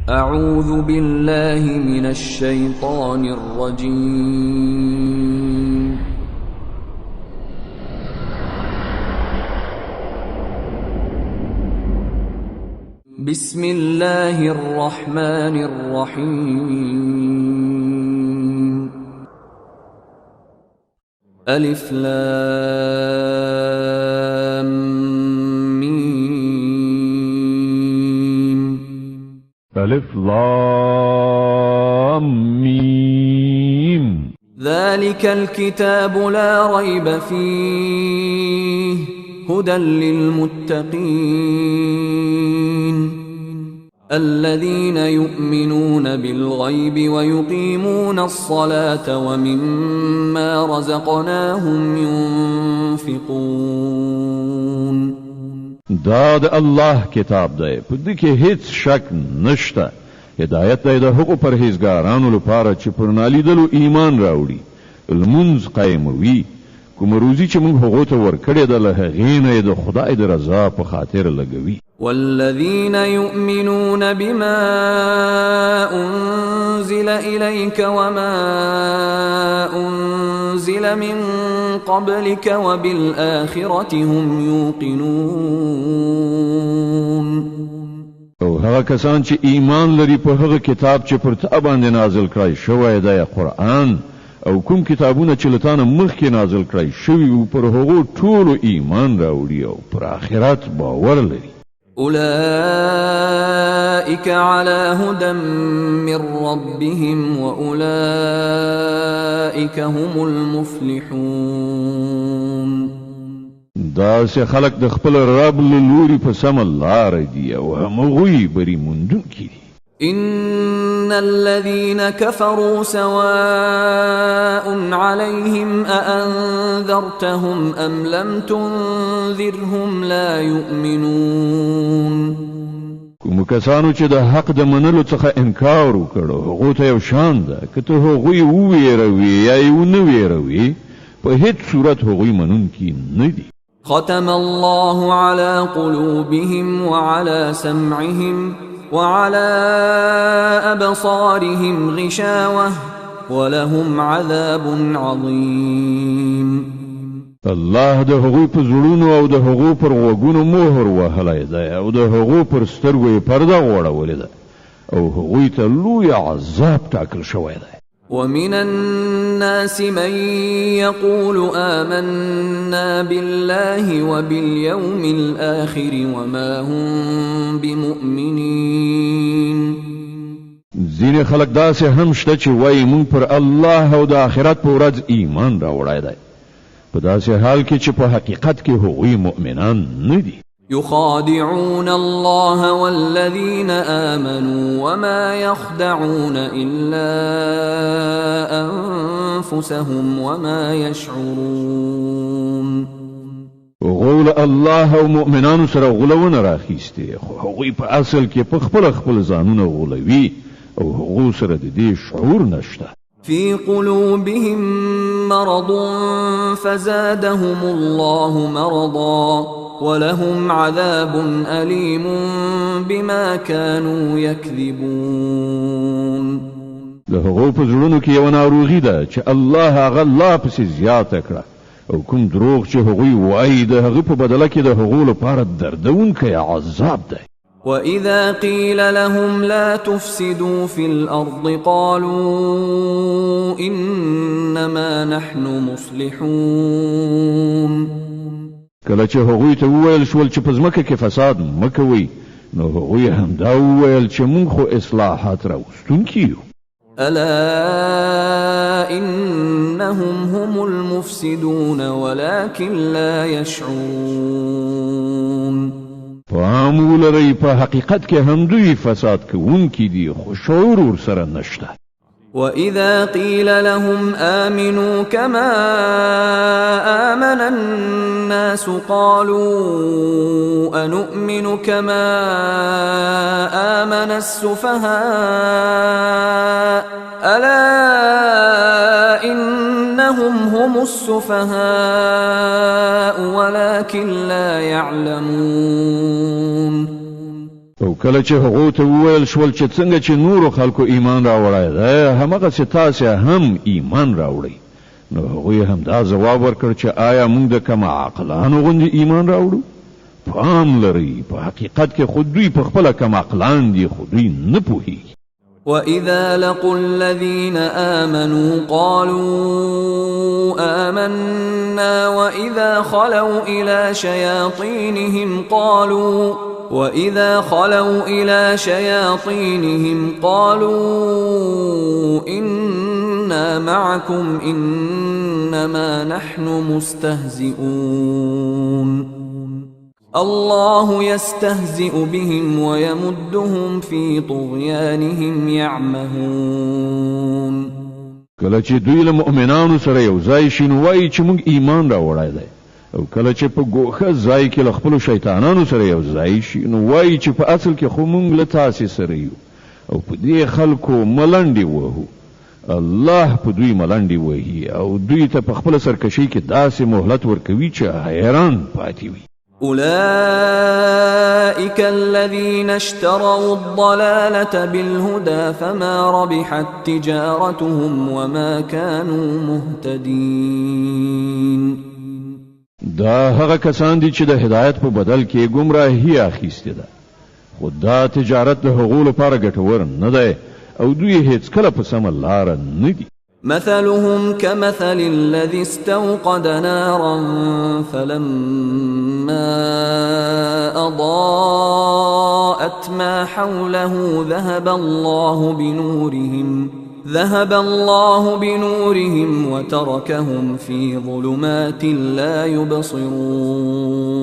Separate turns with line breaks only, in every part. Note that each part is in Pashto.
أعوذ بالله من الشيطان الرجيم. بسم الله الرحمن الرحيم. ألف لام ميم.
ألف لام ميم.
ذلك الكتاب لا ريب فيه هدى للمتقين الذين يؤمنون بالغيب ويقيمون الصلاة ومما رزقناهم ينفقون.
دا د الله کتاب دی، په دې کې هیڅ شک نشته. هدایت دی د هغو پرهیزګارانو لپاره چې پر نالیدلو ایمان راوړي، لمونځ قایموي، کوم روزي چې موږ هغو ته ورکړې ده له هغې نه یې د خدای د رضا په خاطر لګوي.
والذين يؤمنون بما أنزل إليك وما أنزل من قبلك وبالآخرة هم يوقنون.
او هغه کسان چې ایمان لري په هغه کتاب چې پر تا باندې نازل کړی شوی دی، قرآن او کوم کتابونه چې له تا نه مخکې نازل کړی شوي وو، پر هغو ټولو ایمان راوړي او پر آخرت باور لري.
أولئك على هدى من ربهم وأولئك هم المفلحون.
دا سه خلق د خپل رب له لوري په سم لار دي او هغوی بری موندونکي دي.
إن الذين كفروا سواء عليهم أأنذرتهم أم لم تنذرهم لا يؤمنون.
کوم کسانو چې د حق د منلو څخه انکار وکړو هغه ته یو شان ده، که ته هغوی وویروي یا یې ونه ویروي، په هیڅ صورت هغوی منونکي نه دي.
ختم الله على قلوبهم وعلى سمعهم وعلى أبصارهم غشاوة ولهم عذاب عظيم.
الله د هغوی په زړونو او د هغو پر غوږونو مهر وهلی دی او د هغو پر سترګو یې پرده غوړولې ده او هغوی ته لوی عذاب ټاکل شوی دی.
ومن الناس من يقول آمنا بالله وباليوم الآخر وما هم بمؤمنين.
ځینې خلک داسې هم شته چې وایي مونږ پر الله او د آخرت په ورځ ایمان راوړی دی، په داسې حال کې چې په حقیقت کې هغوی مؤمنان نه دي.
يخادعون الله والذين آمنوا وما يخدعون إلا أنفسهم وما يشعرون.
غول الله او مؤمنانو سره غولونه راخیسته، خو هغوی په اصل کې په خپل ځانونه غولوي او هغو سره د دې شعور نشته.
في قلوبهم مرض فزادهم الله مرضا ولهم عذاب أليم بما كانوا يكذبون.
له هغو په زړونو کې یو ناروغي ده چې الله هغه لا پسې زیاته کړه، او کوم دروغ چې هغوی وایي د هغه په بدله کې د هغو لپاره دردونکی عذاب ده.
وإذا قيل لهم لا تفسدوا في الأرض قالوا إنما نحن مصلحون.
کله چې هغوی ته وویل شول چې په ځمکه کې فساد مه کوئ، نو هغوی همدا وویل چې موږ خو اصلاحات راوستونکي یو.
ألا إنهم هم المفسدون ولكن لا يشعرون.
پام ولرئ، په حقیقت کې هم دوی فساد کوونکي دي خو شعور ورسره نشته.
وإذا قيل لهم آمنوا كما آمن الناس قالوا أنؤمن كما آمن السفهاء ألا إنهم هم السفهاء ولكن لا يعلمون.
او کله چې هغه ته وویل شول چې څنګه چې نور خلکو ایمان راوړای دی همغه چې تاسو هم ایمان راوړئ نو هغه هم دا جواب ورکړ چې آیا موږ د کما عقلانو غوندې ایمان راوړو پام لري په حقیقت کې خود دوی په خپل کما عقلان دي خود دوی نه پوهیږي
وَإِذَا لَقُوا الَّذِينَ آمَنُوا قَالُوا آمَنَّا وَإِذَا خَلَوْا إِلَى شَيَاطِينِهِمْ قَالُوا إِنَّا مَعَكُمْ إِنَّمَا نَحْنُ مُسْتَهْزِئُونَ الله يستهزئ بهم ويمدهم في طغيانهم يعمهون
کله چې دوی له مؤمنانو سره یو ځای شي نو وایي چې موږ ایمان راوړی دی او کله چې په ګوښه ځای کې له خپلو شیطانانو سره یو ځای شي نو وایي چې په اصل کې خو موږ له تاسې سره یو او په دې خلکو ملنډې وهو الله په دوی ملنډې وهي او دوی ته په خپله سرکشۍ کې داسې مهلت ورکوي چې حیران پاتې وي
أولئك الذين اشتروا الضلالة بالهدى فما ربحت تجارتهم وما كانوا مهتدين
دا هغه کسان دي چې د هدایت په بدل کې گمراهي اخیسته ده خو دا تجارت د هغو لپاره ګټور نه دی او دوی هیڅ کله په سمه لار نه دي
مثلهم كمثل الذي استوقد نارا فلما أضاءت ما حوله ذهب الله بنورهم وتركهم في ظلمات لا يبصرون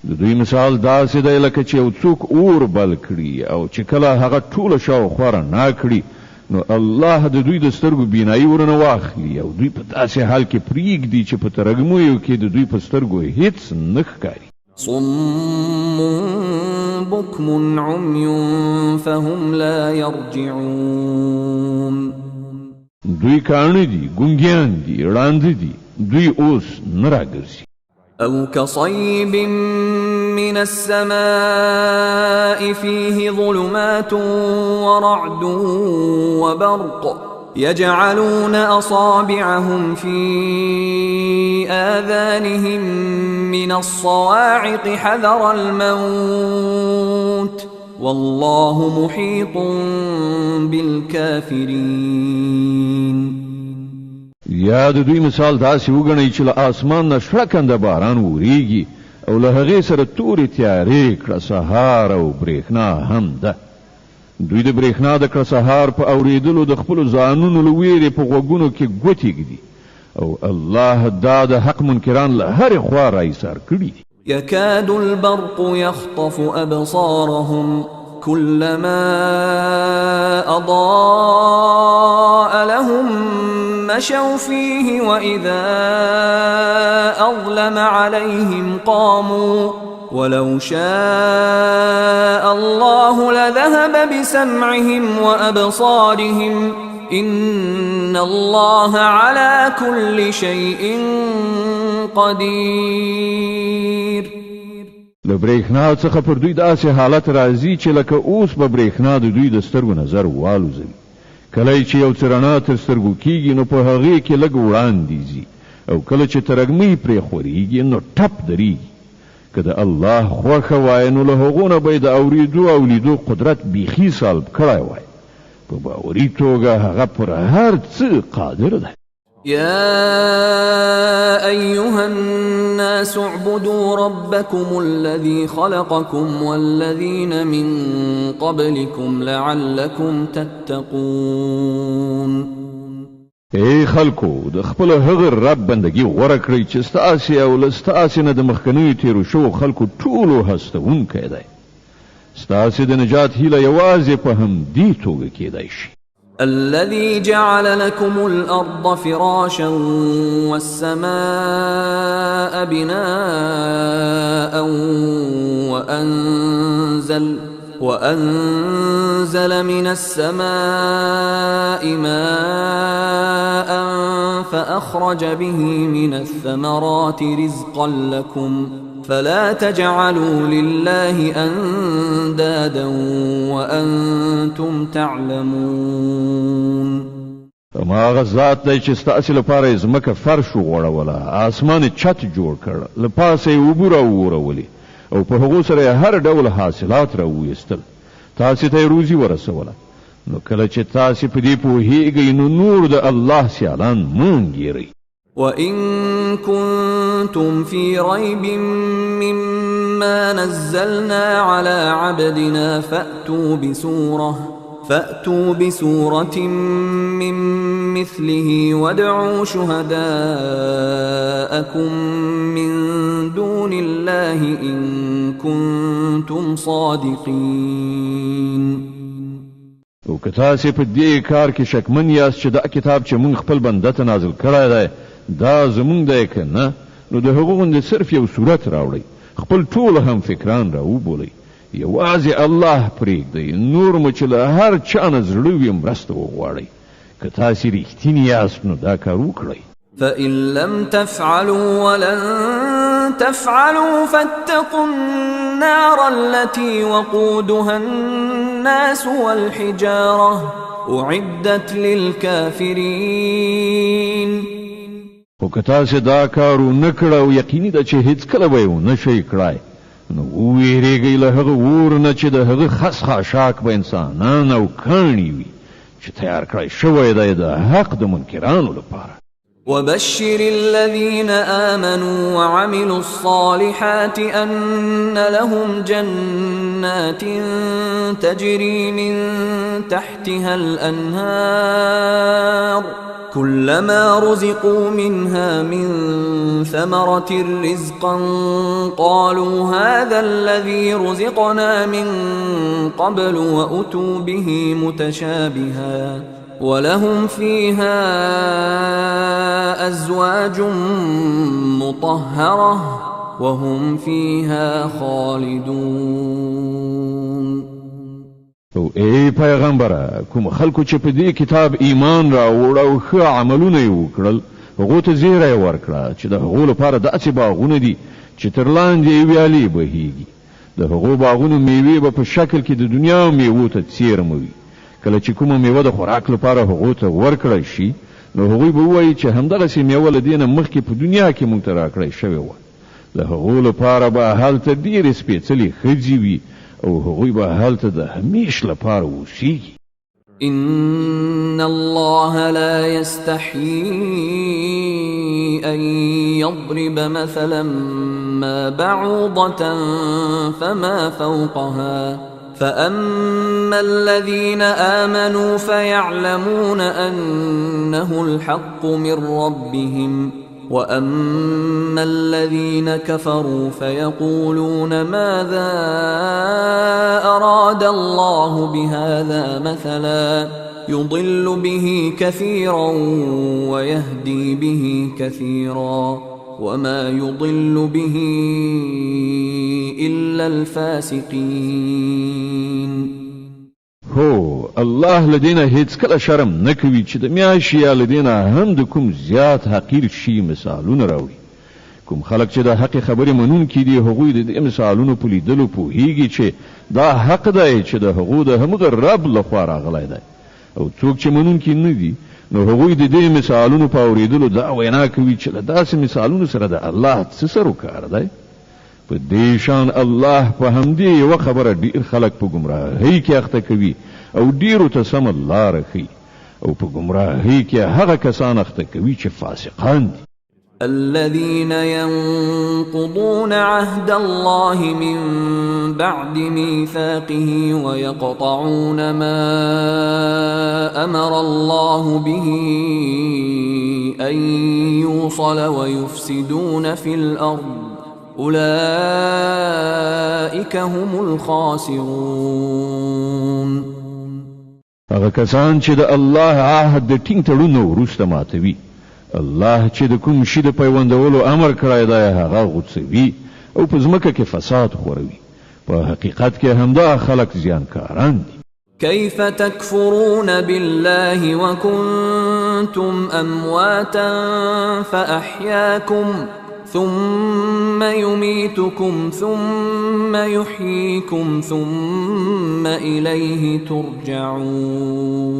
د دوی مثال داسې دی لکه چې یو څوک اور بل کړي او چې کله هغه ټوله شاوخوا رڼا کړي نو الله د دوی د سترګو بینایي ورنه واخلي او دوی په داسې حال کې پرېږدي چې په ترږمیو کې د دوی په سترګو هیڅ نه ښکاري
صم بكم عمي فهم لا يرجعون
دوی کاڼه دي ګونګیان دي ړانده دي دوی اوس نه راګرځي
أو كصيب من السماء فيه ظلمات ورعد وبرق يجعلون أصابعهم في آذانهم من الصواعق حذر الموت والله محيط بالكافرين
یا د دوی مثال داسې وګڼئ چې له آسمان نه شړکنده باران وریږي او له هغې سره تورې تیارې کړه سهار او برېښنا هم ده دوی د برېښنا د کړه سهار په اورېدلو د خپلو ځانونو له ویرې په غوږونو کې ګوتې ږدي او الله دا د حق منکران له هرې خوا راایسار کړي دي
يكاد البرق يخطف أبصارهم كلما أضاء لهم مشوا فيه وإذا أظلم عليهم قاموا ولو شاء الله لذهب بسمعهم وأبصارهم إن الله على كل شيء قدير
له برېښنا څخه پر دوی داسې حالت راځي چې لکه اوس به برېښنا د دوی د سترګو نظر والوزوي کله چې یو څه رڼا تر سترګو کېږي نو په هغې کې لږ وړاندې ځي او کله چې ترږمۍ پرې خورېږي نو ټپ درېږي که د الله خوښه وای نو له هغو نه به یې د اورېدو او لیدو قدرت بیخي سلب کړی وای په باوري توګه هغه پر هر څه قادر دی
يا أيها الناس اعبدوا ربكم الذي خلقكم والذين من قبلكم لعلكم تتقون
ای خلکو د خپل هغه رب بندگی غوړه کړئ چې ستاسې او له ستاسې نه د مخکنیو تیرو شوو خلکو ټولو هستوونکی دی ستاسې د نجات هیله یوازې په همدې توګه کېدای شي
الذي جعل لكم الأرض فراشا والسماء بناء وأنزل من السماء ماء فأخرج به من الثمرات رزقا لكم فلا تجعلوا لله أندادا وأنتم تعلمون.
ما غزات دی چې ستاسو لپاره ځمکه فرش وغوړوله، اسمان چت جوړ کړ، له پاسه یې اوبه راوورولې او په هغو سره یې هر ډول حاصلات راوویستل، تاسو ته یې روزي ورسوله. نو کله چې تاسو په دې پوهیږئ نو نور د الله سیالان مه انګیرئ.
وَإِن كُنتُمْ فِي رَيْبٍ مِّمَّا نَزَّلْنَا عَلَى عَبْدِنَا فَأْتُوا بِسُورَةٍ مِّن مِّثْلِهِ وَادْعُوا شُهَدَاءَكُم مِّن دُونِ اللَّهِ إِن كُنتُمْ صَادِقِينَ.
او که تاسو په دې کار کې شکمن یاست چې دا کتاب چې مونږ خپل بنده ته نازل کړی دی دا زمونږ دی که نه، نو د هغو غوندې صرف یو صورت راوړئ، خپل ټول هم فکران راوبولئ، یوازې الله پرېږدئ، نور مو چې له هر چا نه زړه وي مرسته وغواړئ. که تاسو رښتیني یاست نو دا کار وکړئ.
فإن لم تفعلوا ولن تفعلوا فاتقوا النار التي وقودها الناس والحجارة أعدت للكافرين.
خو که تاسو دا کار ونه کړه او یقیني ده چې هیڅکله به یې ونه شئ کړای، نو وویریږئ له هغه اور نه چې د هغه خس خاشاک به انسانان او کاڼي وي چې تیار کړی شوی دی د حق د منکرانو لپاره.
وبشر الذين آمنوا وعملوا الصالحات أن لهم جنات تجري من تحتها الأنهار كلما رزقوا منها من ثمرة رزقا قالوا هذا الذي رزقنا من قبل وأتوا به متشابها ولهم فيها أزواج مطهرة وهم فيها خالدون.
او ای پیغمبره، کوم خلکو چې په دې کتاب ایمان راوړ او ښه عملونه یې وکړل هغو ته زیری ورکړه چې د هغو لپاره داسې باغونه دي چې تر لاندې یې ویالې بهیږي، د هغو باغونو میوې به په شکل کې د دنیا میوو ته څیرمه وي. کله چې کومه میوه د خوراک لپاره هغو ته ورکړی شي نو هغوی به ووایي چې همدغسې میوه له دې نه مخکې په دنیا کې موږ ته راکړی شوې وه. د هغو لپاره به هلته ډېرې سپېڅلې ښځې وي او هغوی به هلته د همیش لپاره اوسیږي.
إن الله لا يستحيي أن يضرب مثلا ما بعوضة فما فوقها فأما الذين آمنوا فيعلمون أنه الحق من ربهم وأما الذين كفروا فيقولون ماذا أراد الله بهذا مثلا يضل به كثيرا ويهدي به كثيرا وما يضل به إلا الفاسقين.
هو الله لدينا هیڅ کله شرم نکوي چې د میاشي یا لدينا هم د کوم زیات حقیر شي مثالونه راوي. کوم خلک چې د حق خبرې منون کې دي هغوی د دې مثالونو په لیدلو پوهیږي چې دا حق دی چې د هغو د همغه رب لخوا راغلی دی، او څوک چې منون کې نه دي نو هغوی د دې مثالونو په اوریدلو دا وینا کوي چې له داسې مثالونو سره د الله څه سروکار دی. په دې شان الله په همدې یوه خبره ډېر خلک په ګمراهۍ کې اخته کوي او ډېرو ته سمه لاره ښیي، او په ګمراهۍ کې هغه کسان اخته کوي چې فاسقان دي.
الذين ينقضون عهد الله من بعد ميثاقه ويقطعون ما أمر الله به أن يوصل ويفسدون في الأرض أولئك هم الخاسرون.
هغه کسان چې د الله عهد د ټینګ تړون وروسته ماتوي، الله چې د کوم شي د پیوندولو امر کړی دی هغه غوڅوي او په ځمکه کې فساد خوروي. په حقیقت کې همدا خلک زیانکاران دي.
كيف تكفرون بالله وكنتم أمواتا فأحياكم ثم يميتكم ثم يحييكم ثم إليه ترجعون.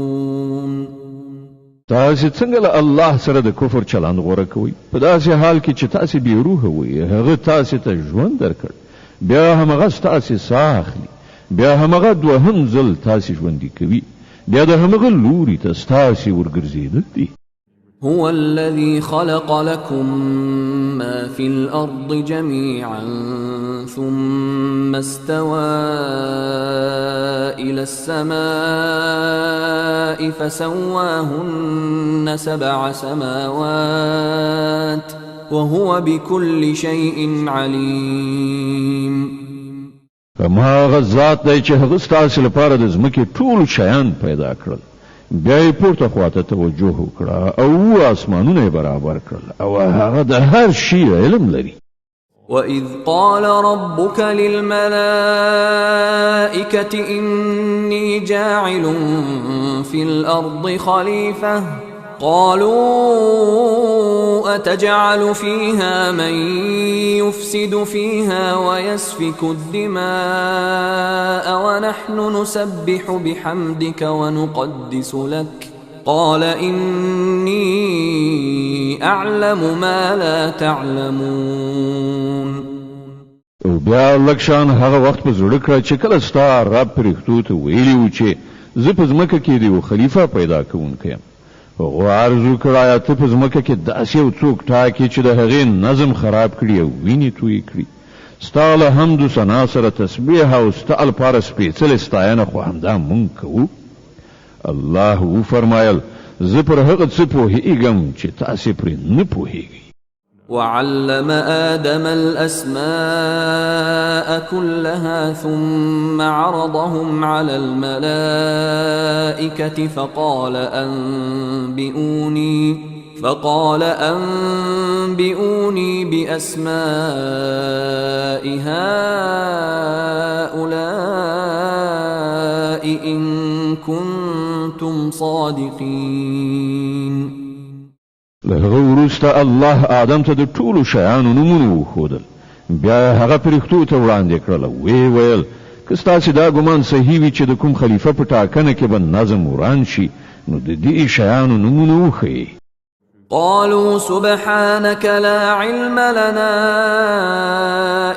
تاسې څنګه له الله سره د کفر چلند غوره کوي؟ په داسې حال کې چې تاسې بې روحه وئ، هغه تاسې ته ژوند درکړ، بیا همغه ستاسې ساه اخلي، بیا همغه دوهم ځل تاسې ژوندي کوي، بیا د همغه لوري ته ستاسې ورګرځېدل دي.
هو الذي خلق لكم ما في الأرض جميعا ثم استوى إلى السماء فسواهن 7 سماوات وهو بكل شيء عليم.
فما غزات دی چې هغه ستاسې لپاره د ځمکې ټول شیان پیدا کړل، بیا یې پورته خواته توجه وکړه او اسمانونه برابر کړل او هغه د هر شي علم لري.
وَإِذْ قَالَ رَبُّكَ لِلْمَلَائِكَةِ إِنِّي جَاعِلٌ فِي الْأَرْضِ خَلِيفَةً قالوا أتجعل فيها من يفسد فيها ويسفك الدماء ونحن نسبح بحمدك ونقدس لك قال إني أعلم ما لا تعلمون.
بیا لکشان هغه وخت په زړه کړه چې کله ستا رب پرښتو ته ویلي و چې زه په ځمکه کې د یو خلیفه پیدا کوونکی یم. هغه عرض وکړه ته په ځمکه کې داسې یو څوک ټاکې چې د هغې نظم خراب کړي او وینې تویې کړي. ستا له حمد و ثنا سره تسبیح او ستا لپاره سپېڅلې ستاینه خو همدا مونږ کوو. الله وفرمایل زه پر هغه څه پوهېږم چې تاسې پرې نه پوهېږئ.
وعلم آدم الأسماء كلها ثم عرضهم على الملائكة فقال أنبئوني بأسماء هؤلاء إن كنتم صادقين.
لهغه وروسته الله آدم ته د ټولو شیانو نومونه وښودل، بیا هغه پرښتو ته وړاندې کړل او ویې ویل که ستاسې دا ګمان صحیح وي چې د کوم خلیفه په ټاکنه کې به نظم وران شي نو د دې شیانو نومونه وښیئ.
قالوا سبحانك لا علم لنا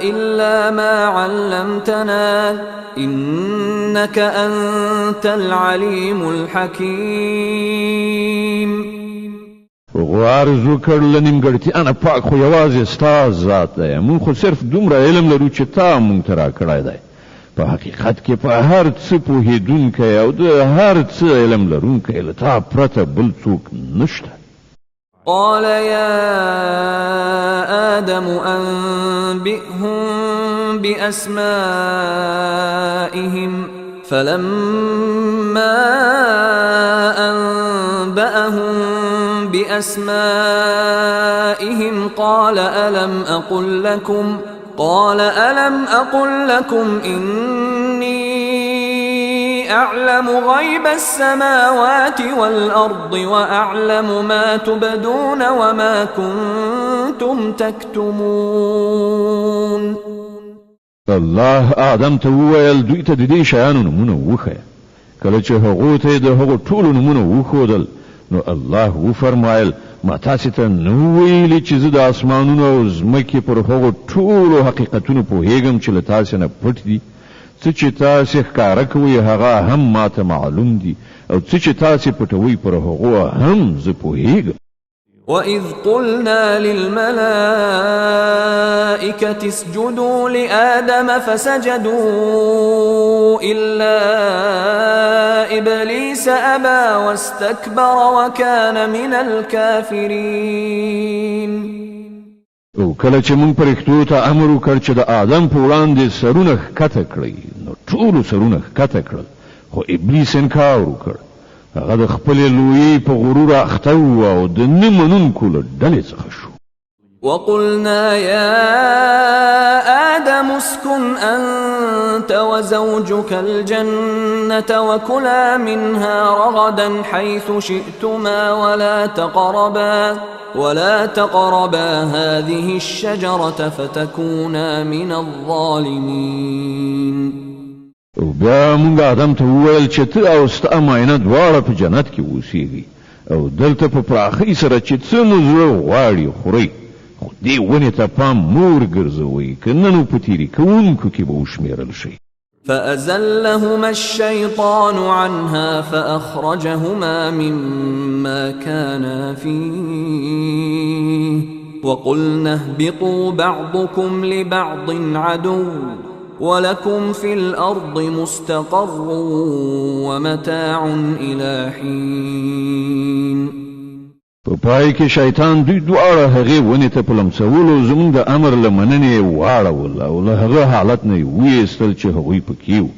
إلا ما علمتنا إنك أنت العليم الحكيم.
غوارزو کړل نیمګړتیا نه پاک خو یوازې ستا ذات دی، موږ خو صرف دومره علم لرو چې تا موږ ته راکړی دی. په حقیقت کې په هر څه پوهېدونکی او د هر څه علم لرونکی له تا پرته بل څوک نشته.
قال يا آدم أنبئهم بأسمائهم فلما أنبأهم بأسمائهم قال ألم أقل لكم إني أعلم غيب السماوات والأرض وأعلم ما تبدون وما كنتم تكتمون.
الله آدم ته وویل دوی ته د دې شیانو نومونه وښیه. کله چې هغو ته د هغو ټولو نومونه وښودل نو الله وفرمایل ما تاسې ته نه ویلي چې زه د اسمانونو او ځمکې پر هغو ټولو حقیقتونو پوهېږم چې له تاسې نه پټ دي. څه چې تاسې ښکاره کوئ هغه هم ماته معلوم دي او څه چې تاسې پټوئ پر هغو هم زه پوهېږم.
وَإِذْ قُلْنَا لِلْمَلَائِكَةِ اسْجُدُوا لِآدَمَ فَسَجَدُوا إِلَّا إِبْلِيسَ أَبَى وَاسْتَكْبَرَ وَكَانَ مِنَ الْكَافِرِينَ.
او کله چې موږ پرښتو ته امر وکړ چې د آدم په وړاندې سرونه ښکته کړئ نو ټولو سرونه ښکته کړل، خو ابلیس انکار وکړ. هغه د خپلې لویۍ په غرور اخته و او د نه منونکو له ډلې څخه شو.
وقلنا يا آدم اسكن أنت وزوجك الجنة وكلا منها رغدا حيث شئتما ولا تقربا هذه الشجرة فتكونا من الظالمين.
او بیا مونږ آدم ته وویل چې ته او ستا ماینه دواړه په جنت کې اوسېږي او دلته په پراخۍ سره چې څه مو زړه غواړي خورئ، خو دې ونې ته پام مور ګرځوئ که نه نو په تېرې کوونکو کې به وشمېرل شئ.
فأزلهما الشيطان عنها فأخرجهما مما كانا فيه وقلنا اهبطوا بعضكم لبعض عدو ولكم في الأرض مستقر ومتاع إلى حين.
په پای کې شیطان دوی دواړه هغې ونې ته په لمسولو زموږ د امر له مننې واړول او له هغه حالت نه یې ویستل چې هغوی پکې وو.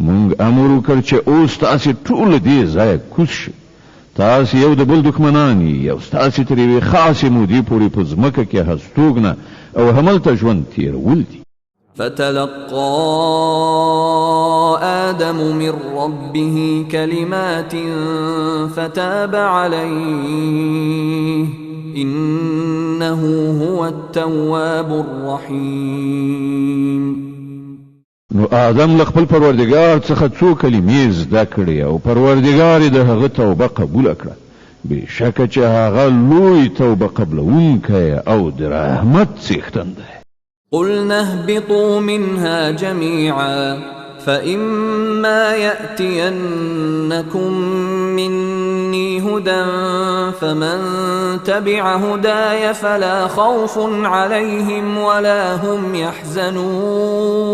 موږ امر وکړ چې اوس تاسې ټول دې ځایه کوز شئ، تاسې یو د بل دښمنان یې او ستاسې تر یوې خاصې مودې پورې په ځمکه کې هستوګنه او هملته ژوند تېرول دي.
فتلقى آدم من ربه كلمات فتاب عليه إنه هو التواب الرحيم.
نو آدم له خپل پروردګار څخه څو کلمې زده کړې او پروردګار یې د هغه توبه قبول کړه، بېشکه چې هغه لوی توبه قبلونکی او د رحمت څښتن دی.
قلنا اهبطوا منها جميعا فإما يأتينكم مني هدى فمن تبع هداي فلا خوف عليهم ولا هم يحزنون.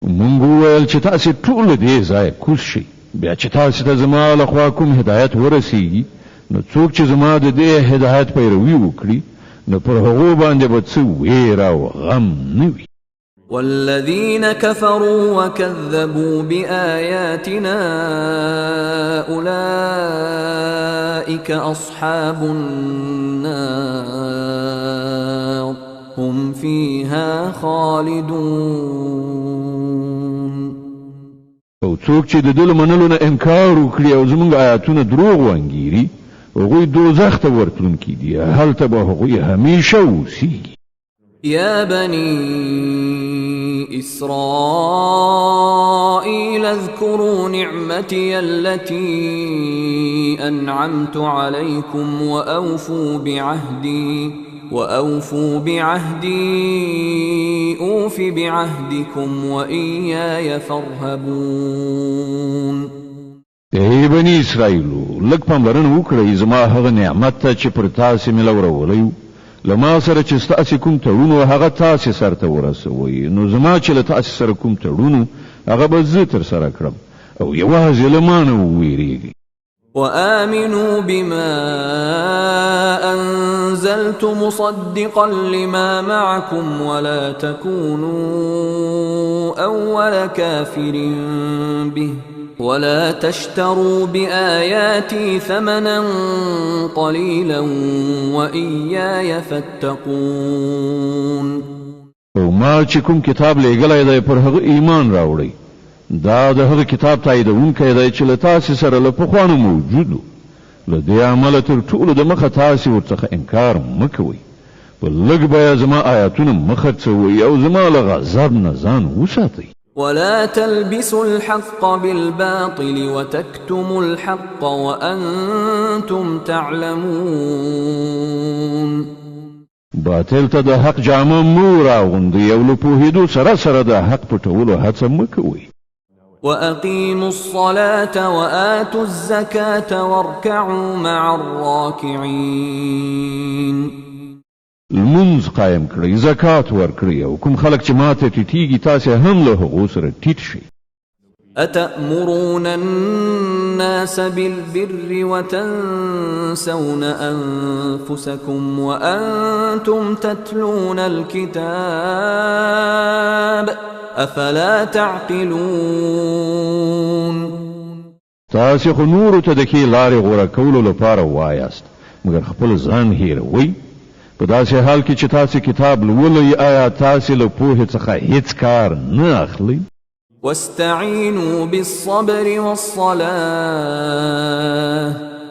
مونږ وویل چې تاسې ټول دې ځای کوز شئ، بیا چې تاسې ته زما له خوا کوم هدایت ورسیږي نو څوک چې زما د دې هدایت پیروي وکړي نو پر هغو باندې به څه ویره او غم نه وي.
والذين كفروا وكذبوا بآياتنا أولئك أصحاب النار هم فيها خالدون.
او څوک چې د دې منلو نه انکار وکړي او زموږ آیاتونه دروغ وانګیري هغوی دوزخ ته ورتلونکي دي، هلته به هغوی همیشه اوسیږي.
يا بني إسرائيل اذكروا نعمتي التي أنعمت عليكم وأوفوا بعهدي أوف بعهدكم وإياي فارهبون.
ای بنی اسرائیلو لږ پاملرنه وکړئ زما هغه نعمت ته چې پر تاسې مې لورولی له ما سره چې ستاسې کوم تړون هغه تاسې سرته ورسوئ، نو زما چې له تاسې سره کوم تړون هغه به زه ترسره کړم او یوازې له ما نه وویریږئ.
وآمنوا بما أنزلت مصدقا لما معكم ولا تكونوا أول كافر به ولا تشتروا بآياتي ثمنا قليلا وإياي فاتقون.
او ما چې کوم کتاب لېږلی دی پر هغه ایمان راوړئ، دا د هغه کتاب تاییدونکی دی چې له تاسې سره له پخوانو موجود و، له دې امله تر ټولو د مخه تاسې ورڅخه انکار مه کوئ، په لږ بیه زما آیاتونه مه خرڅوئ او زما له غضب نه ځان وساتئ.
ولا تلبسوا الحق بالباطل وتكتموا الحق وأنتم تعلمون.
باطل ته د حق جامه مو راغوندئ او له پوهېدو سره سره د حق پټولو هڅه مه کوئ.
وأقيموا الصلاة وآتوا الزكاة واركعوا مع الراكعين.
لمونځ قایم کړئ، زکات ورکړئ او کوم خلک چې ماته ټیټیږي تاسې هم له هغو سره ټیټ شئ.
أتأمرون الناس بالبر وتنسون أنفسكم وأنتم تتلون الكتاب أفلا تعقلون.
تاسې خو نورو ته د ښې لارې غوره کولو لپاره وایاست مګر خپل ځان هېروئ. په داسې حال کې چې تاسې کتاب لولئ آیا تاسې له پوهې څخه هیڅ کار نه اخلئ؟
واستعينوا بالصبر والصلاة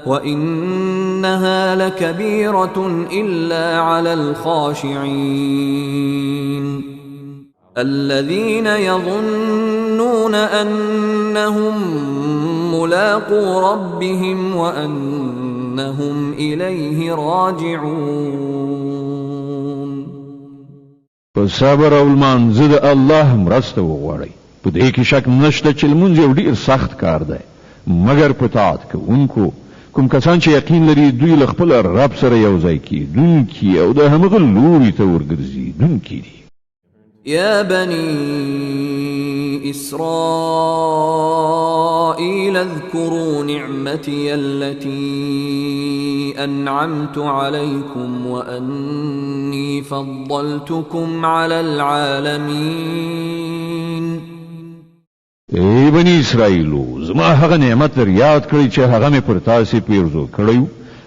وإنها لكبيرة إلا على الخاشعين الذين يظنون أنهم ملاقو ربهم وأنهم إليه راجعون.
صبر او المانزه د الله مرسته وغواړي. په دې کې شک نشته چې لمونځ یو ډیر سخت کار دی، مګر په طاعت کوونکو کوم کسان چې یقین لري دوی له خپل رب سره یو ځای کیدونکي او د همغه لوري ته ورګرځېدونکي دي.
يا بني إسرائيل اذكروا نعمتي التي أنعمت عليكم وأني فضلتكم على العالمين.
ای بنی اسرائیلو، زما هغه نعمت در یاد کړئ چې هغه مې پر تاسې پیرزو کړی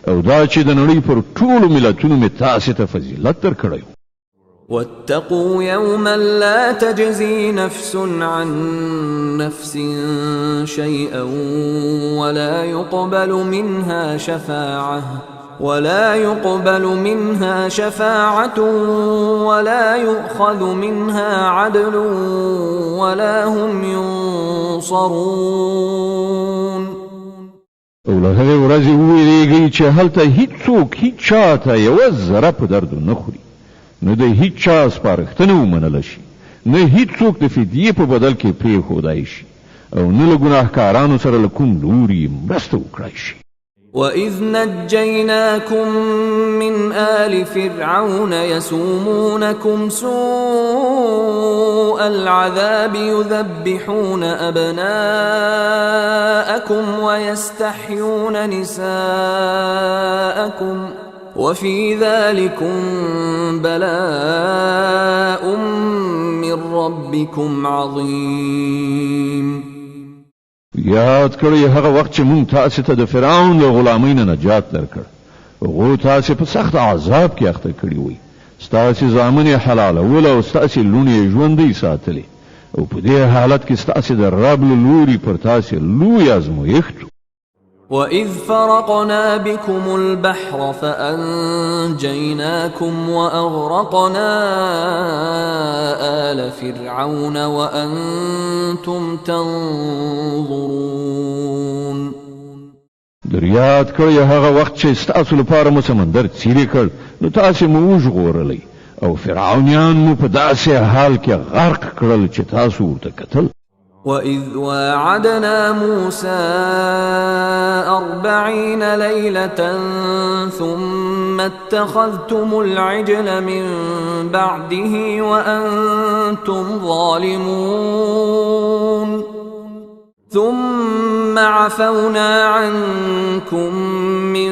او دا چې د نړۍ پر ټولو ملتونو مې تاسې ته فضیلت در کړی.
واتقوا يوما لا تجزي نفس عن نفس شيئا ولا يقبل منها شفاعة ولا يؤخذ منها عدل ولا هم ينصرون.
او له هغې ورځې وویرېږئ چې هلته هیڅوک هیڅ چا ته یوه ذره په دردو نه خوري، نه د هیڅ چا سپارښتنه ومنله شي، نه هیڅوک د فدیې په بدل کې پرېښودای شي او نه له ګناهکارانو سره له کوم لوري مرسته وکړای شي.
وَإِذْ نَجَّيْنَاكُمْ مِنْ آلِ فِرْعَوْنَ يَسُومُونَكُمْ سُوءَ الْعَذَابِ يُذَبِّحُونَ أَبْنَاءَكُمْ وَيَسْتَحْيُونَ نِسَاءَكُمْ وفي ذلكم بلاء من ربكم عظيم.
یاد کړئ هغه وخت چې مونږ تاسو ته د فرعون له غلامۍ نه نجات درکړ، هغه تاسو په سخت عذاب کې اخته کړی وي، ستاسو زامن یې حلالول او ستاسو لونې ژوندۍ ساتلې او په دې حالت کې ستاسو د رب له لوري پر تاسو لوی ازمویښت.
وَإِذْ فَرَقْنَا بِكُمُ الْبَحْرَ فَأَنْجَيْنَاكُمْ وَأَغْرَقْنَا آلَ فِرْعَوْنَ وَأَنْتُمْ تَنْظُرُونَ.
دریاد کړئ هغه وخت چې ستاسو لپاره مو سمندر څیرې کړ، نو تاسو مو وژغورلی او فرعونیان مو په داسې حال کې غرق کړل چې تاسو ورته کتل.
وَإِذْ وَاعَدْنَا مُوسَى 40 لَيْلَةً ثُمَّ اتَّخَذْتُمُ الْعِجْلَ مِنْ بَعْدِهِ وَأَنْتُمْ ظَالِمُونَ ثُمَّ عَفَوْنَا عَنْكُمْ مِنْ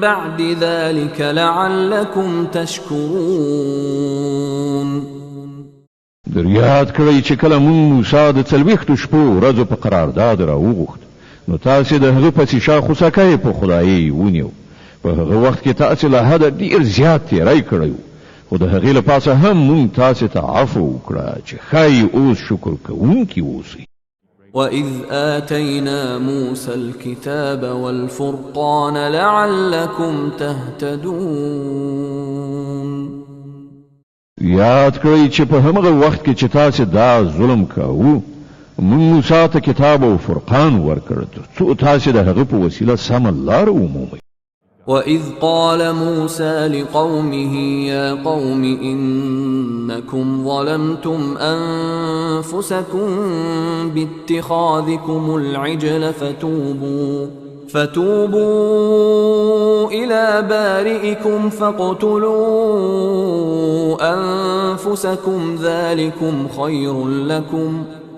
بَعْدِ ذَلِكَ لَعَلَّكُمْ تَشْكُرُونَ.
دریاد کړئ چې کله مونږ موسی د 40 شپو ورځو په قرارداد راوغوښت، نو تاسو د هغه په شا خوسکه په خدایي ونیو. په هغه وخت کې تاسو له حد ډیر زیات تیری کړی، خو د هغې له پاسه هم مونږ تاسو ته عفو وکړه چې ښایي اوس شکر کوونکي اوسئ.
وَإِذْ آتَيْنَا مُوسَى الْكِتَابَ وَالْفُرْقَانَ لَعَلَّكُمْ تَهْتَدُونَ.
یاد کړئ چې په همغه وخت کې چې تاسو دا ظلم کاوه، موږ موسی ته کتاب او فرقان ورکړ څو تاسو د هغه په وسیله سم لار ومومئ.
وَإِذْ قَالَ مُوسَى لِقَوْمِهِ يَا قَوْمِ إِنَّكُمْ ظَلَمْتُمْ أَنفُسَكُمْ بِاتِّخَاذِكُمُ الْعِجْلَ فتوبوا إلى بارئكم فاقتلوا أنفسكم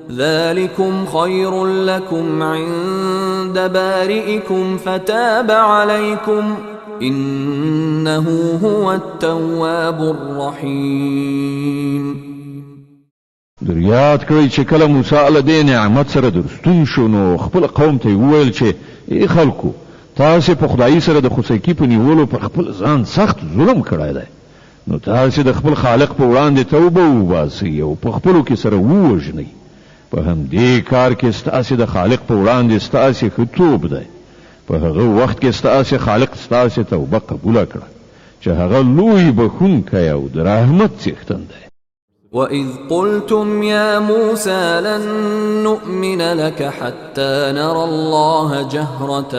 ذلكم خير لكم عند بارئكم فتاب عليكم إنه هو التواب الرحيم.
دریاد کړئ چې کله موسی له دې نعمت سره درستون شو، نو خپل قوم ته وویل چې ای خلکو، تاسو په خدای سره د خوسکی په نیولو پر خپل ځان سخت ظلم کړی دی، نو تاسو د خپل خالق په وړاندې توبه وباسئ او په خپلو کې سره ووژنئ. په همدې کار کې ستاسو د خالق په وړاندې ستاسو ښه توب دی. په په هغه وخت کې ستاسې خالق ستاسې توبه قبوله کړه چې هغه لوی بخښونکی او د رحمت څښتن دی.
وَإِذْ قُلْتُمْ يَا مُوسَى لَن نُّؤْمِنَ لَكَ حَتَّى نَرَى اللَّهَ جَهْرَةً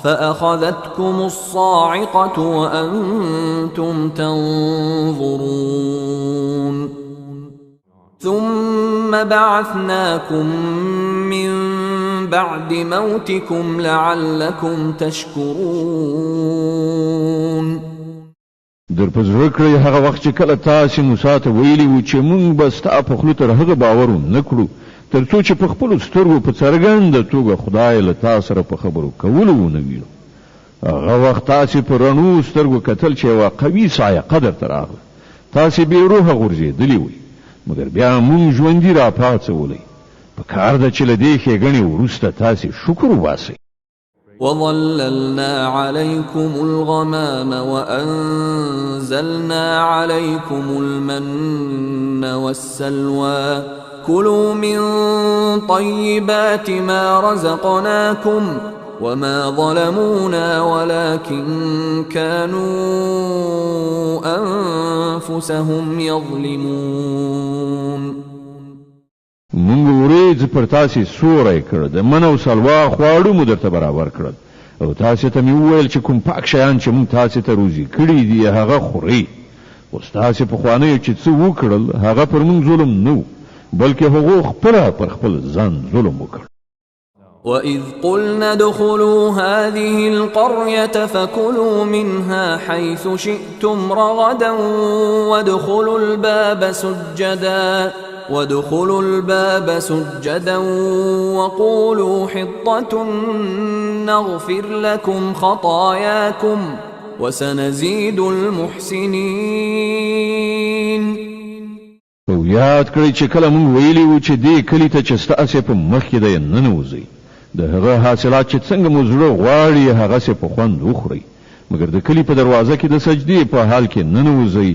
فَأَخَذَتْكُمُ الصَّاعِقَةُ وَأَنْتُمْ تَنظُرُونَ ثُمَّ بَعَثْنَاكُمْ مِنْ بَعْدِ مَوْتِكُمْ لَعَلَّكُمْ تَشْكُرُونَ.
در په زړه کړئ هغه وخت چې کله تاسې موسی ته ویلي وو چې موږ به ستا په خولو تر هغه باور ونه کړو تر څو چې په خپلو سترګو په څرګنده توګه خدای له تا سره په خبرو کولو ونه وینو. هغه وخت تاسې په رڼو سترګو کتل چې یوه قوي صاعقه درته راغله، تاسې بې روحه غورځېدلي وئ، مګر بیا موږ ژوندي راپاڅولی. په کار ده چې له دې ښېګڼې وروسته تاسې شکر وباسئ.
وَظَلَّلْنَا عَلَيْكُمُ الْغَمَامَ وَأَنزَلْنَا عَلَيْكُمُ الْمَنَّ وَالسَّلْوَىٰ كُلُوا مِن طَيِّبَاتِ مَا رَزَقْنَاكُمْ وَمَا ظَلَمُونَا وَلَكِن كَانُوا أَنفُسَهُمْ يَظْلِمُونَ.
مونږ ورېځ پر تاسې سوری کړ، د من او سلوا خواړه مو درته برابر کړل، او تاسې ته مې وویل چې کوم پاک شیان چې مونږ تاسې ته روزي کړي دي هغه خورئ. اوس تاسې پخوانیو چې څه وکړل هغه پر مونږ ظلم نه و، بلکې هغو خپله پر خپل ځان ظلم وکړ.
وَإِذْ قُلْنَا ادْخُلُوا هَٰذِهِ الْقَرْيَةَ فَكُلُوا مِنْهَا حَيْثُ شِئْتُمْ رَغَدًا وَادْخُلُوا الْبَابَ سُجَّدًا وَقُولُوا حِطَّةٌ نَّغْفِرْ لَكُمْ خَطَايَاكُمْ وَسَنَزِيدُ الْمُحْسِنِينَ.
او یاد کړئ چې کله مونږ ویلي وو چې دې کلي ته چې ستاسې په مخ کې دی ننوځئ، د هغه حاصلات چې څنګه مو زړه غواړي هغسې په خوند وخورئ، مګر د کلي په دروازه کې د سجدې په حال کې ننوځئ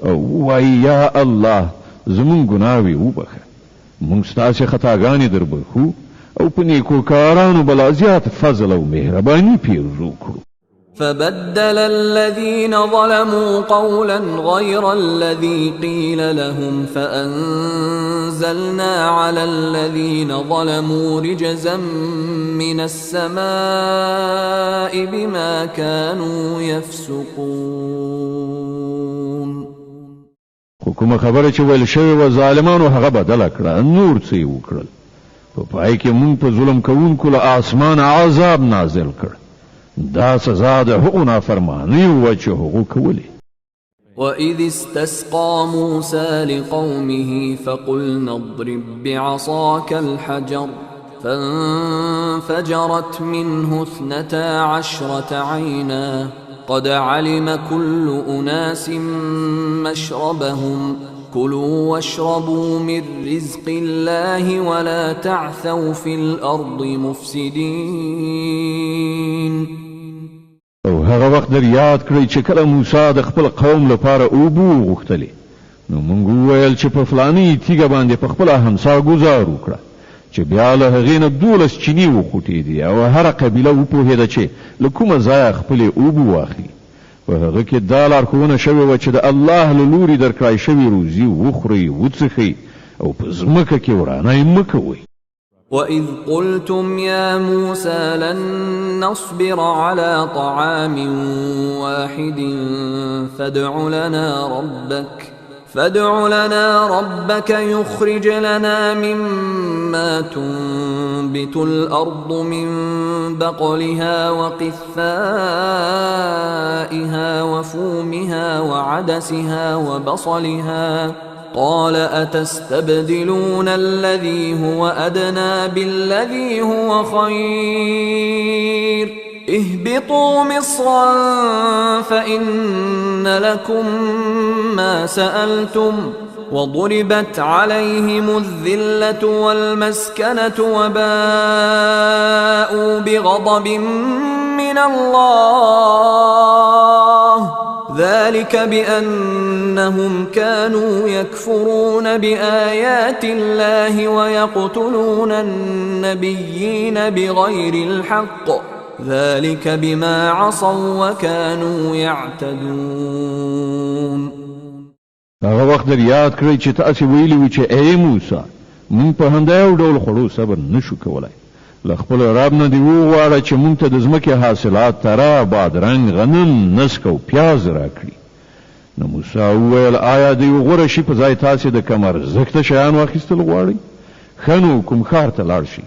او ووایئ یا الله زمون ګناوې وبخه، مونږ ستاسې خطاګانې در بخو او په نیکو کارانو به لا زیات فضل او مهرباني پیرزو کړو.
فبدل الذين ظلموا قولا غير الذي قيل لهم فأنزلنا على الذين ظلموا رجزا من السماء بما كانوا يفسقون.
خو کومه خبره چې ویل شوې وه ظالمانو هغه بدله کړه، نور څه یې وکړل. په پای کې مونږ په ظلم کوونکو له آسمانه عذاب نازل کړ، دا سزا د هغو نافرمانیو وه چې هغو کولې.
وَإِذِ اسْتَسْقَىٰ مُوسَىٰ لِقَوْمِهِ فَقُلْنَا اضْرِب بِّعَصَاكَ الْحَجَرَ فَانفَجَرَتْ مِنْهُ 12 عَيْنًا قَدْ عَلِمَ كُلُّ أُنَاسٍ مَّشْرَبَهُمْ كُلُوا وَاشْرَبُوا مِن رِّزْقِ اللَّهِ وَلَا تَعْثَوْا فِي الْأَرْضِ مُفْسِدِينَ.
او هغه وخت در یاد کړئ چې کله موسی د خپل قوم لپاره اوبه غوښتلې، نو موږ وویل چې په فلاني تیږه باندې په خپله همسا ګزار وکړه چې بیا له هغې نه 12 چینې وخوټېدې او هره قبیله وپوهېده چې له کومه ځایه خپلې اوبه واخلي. په هغه کې دا لارښوونه شوې وه چې د الله له لوري درکړای شوې روزي وخورئ وڅښئ او په ځمکه کې ورانی مه کوئ.
وَإِذْ قُلْتُمْ يَا مُوسَىٰ لَن نَّصْبِرَ عَلَىٰ طَعَامٍ وَاحِدٍ فادع لنا ربك يخرج لنا مما تنبت الأرض من بقلها وقثائها وفومها وعدسها وبصلها قال أتستبدلون الذي هو أدنى بالذي هو خير اهبطوا مصرا فإن لكم ما سألتم وضربت عليهم الذلة والمسكنة وباءوا بغضب من الله ذلك بأنهم كانوا يكفرون بآيات الله ويقتلون النبيين بغير الحق ذلك بما عصوا وكانوا يعتدون.
هغه وخت در یاد کړئ چې تاسو ویلي و چې اے موسی مونږ په همدا ډول خړو صبر نشو کولای. له خپل رب نه دی وغواړه چې مونږ ته د ځمکې حاصلات ترا بادرنګ غنم نسک او پیاز راکړي. نو موسی وویل آیا دی غوړه شي په ځای تاسو د کمر زخته شیان واخیستل غواړي؟ خنو کوم خار ته لاړ شي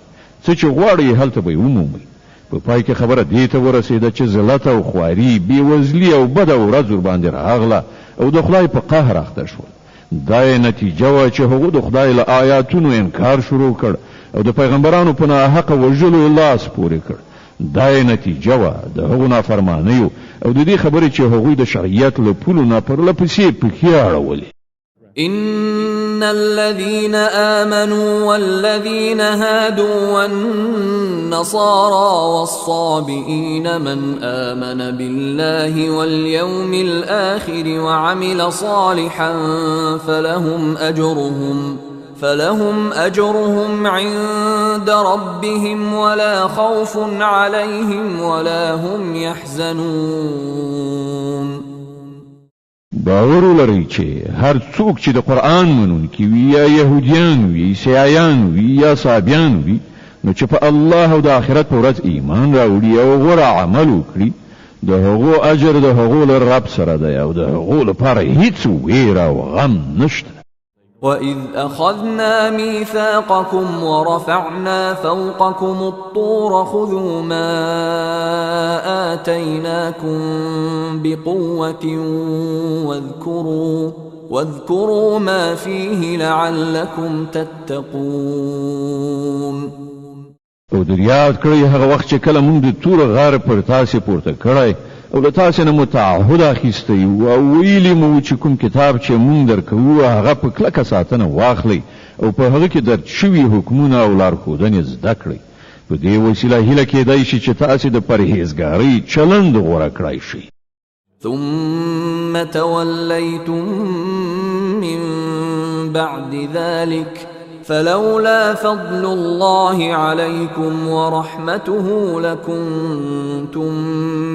څه چې غواړي هلته به ومومي. په پای کې خبره دې ته ورسېده چې ذلت او خواري بېوزلي او بد ورځ ورباندې راغله او د خدای په قهر اخته شول. دا نتیجه وه چې هغه د خدای له آیاتونو انکار شروع کړ او د پیغمبرانو په ناحقه وژلو لاس پورې کړ. دا نتیجه وه د هغو نافرمانیو او د دې خبرې چې هغوی د شرعیت له پولو نه پرله پسې پښې اړولې.
إن الذين آمنوا والذين هادوا والنصارى والصابئين من آمن بالله واليوم الآخر وعمل صالحا فلهم أجرهم عند ربهم ولا خوف عليهم ولا هم يحزنون.
باور ولرئ چې هر څوک چې د قرآن منونکي وي یا يهوديان وي عیسایان وي یا صابیان وي نو چې په الله او د آخرت په ورځ ایمان راوړي او غوره عمل وکړي د هغو اجر د هغو له رب سره دی او د هغو لپاره هیڅ ویره او غم نشته.
وَإِذْ أَخَذْنَا مِيثَاقَكُمْ وَرَفَعْنَا فَوْقَكُمُ الطُّورَ خُذُوا مَا آتَيْنَاكُمْ بِقُوَّةٍ وَاذْكُرُوا مَا فِيهِ لَعَلَّكُمْ تَتَّقُونَ.
او در یاد کړئ هغه وخت چې کله موږ د تور غار پر تاسې پورته کړی او له تاسې نه مو تعهد اخیستی او ویلي مو چې کوم کتاب چې مونږ درکوو هغه په کلکه ساتنه واخلئ او په هغه کې درج شوي حکمونه او لارښودنې زده کړئ. په دې وسیله هیله کېدای شي چې تاسې د پرهیزګارۍ چلند غوره کړای شئ.
ثم توليتم من بعد ذلك فلولا فضل الله عليكم ورحمته لكنتم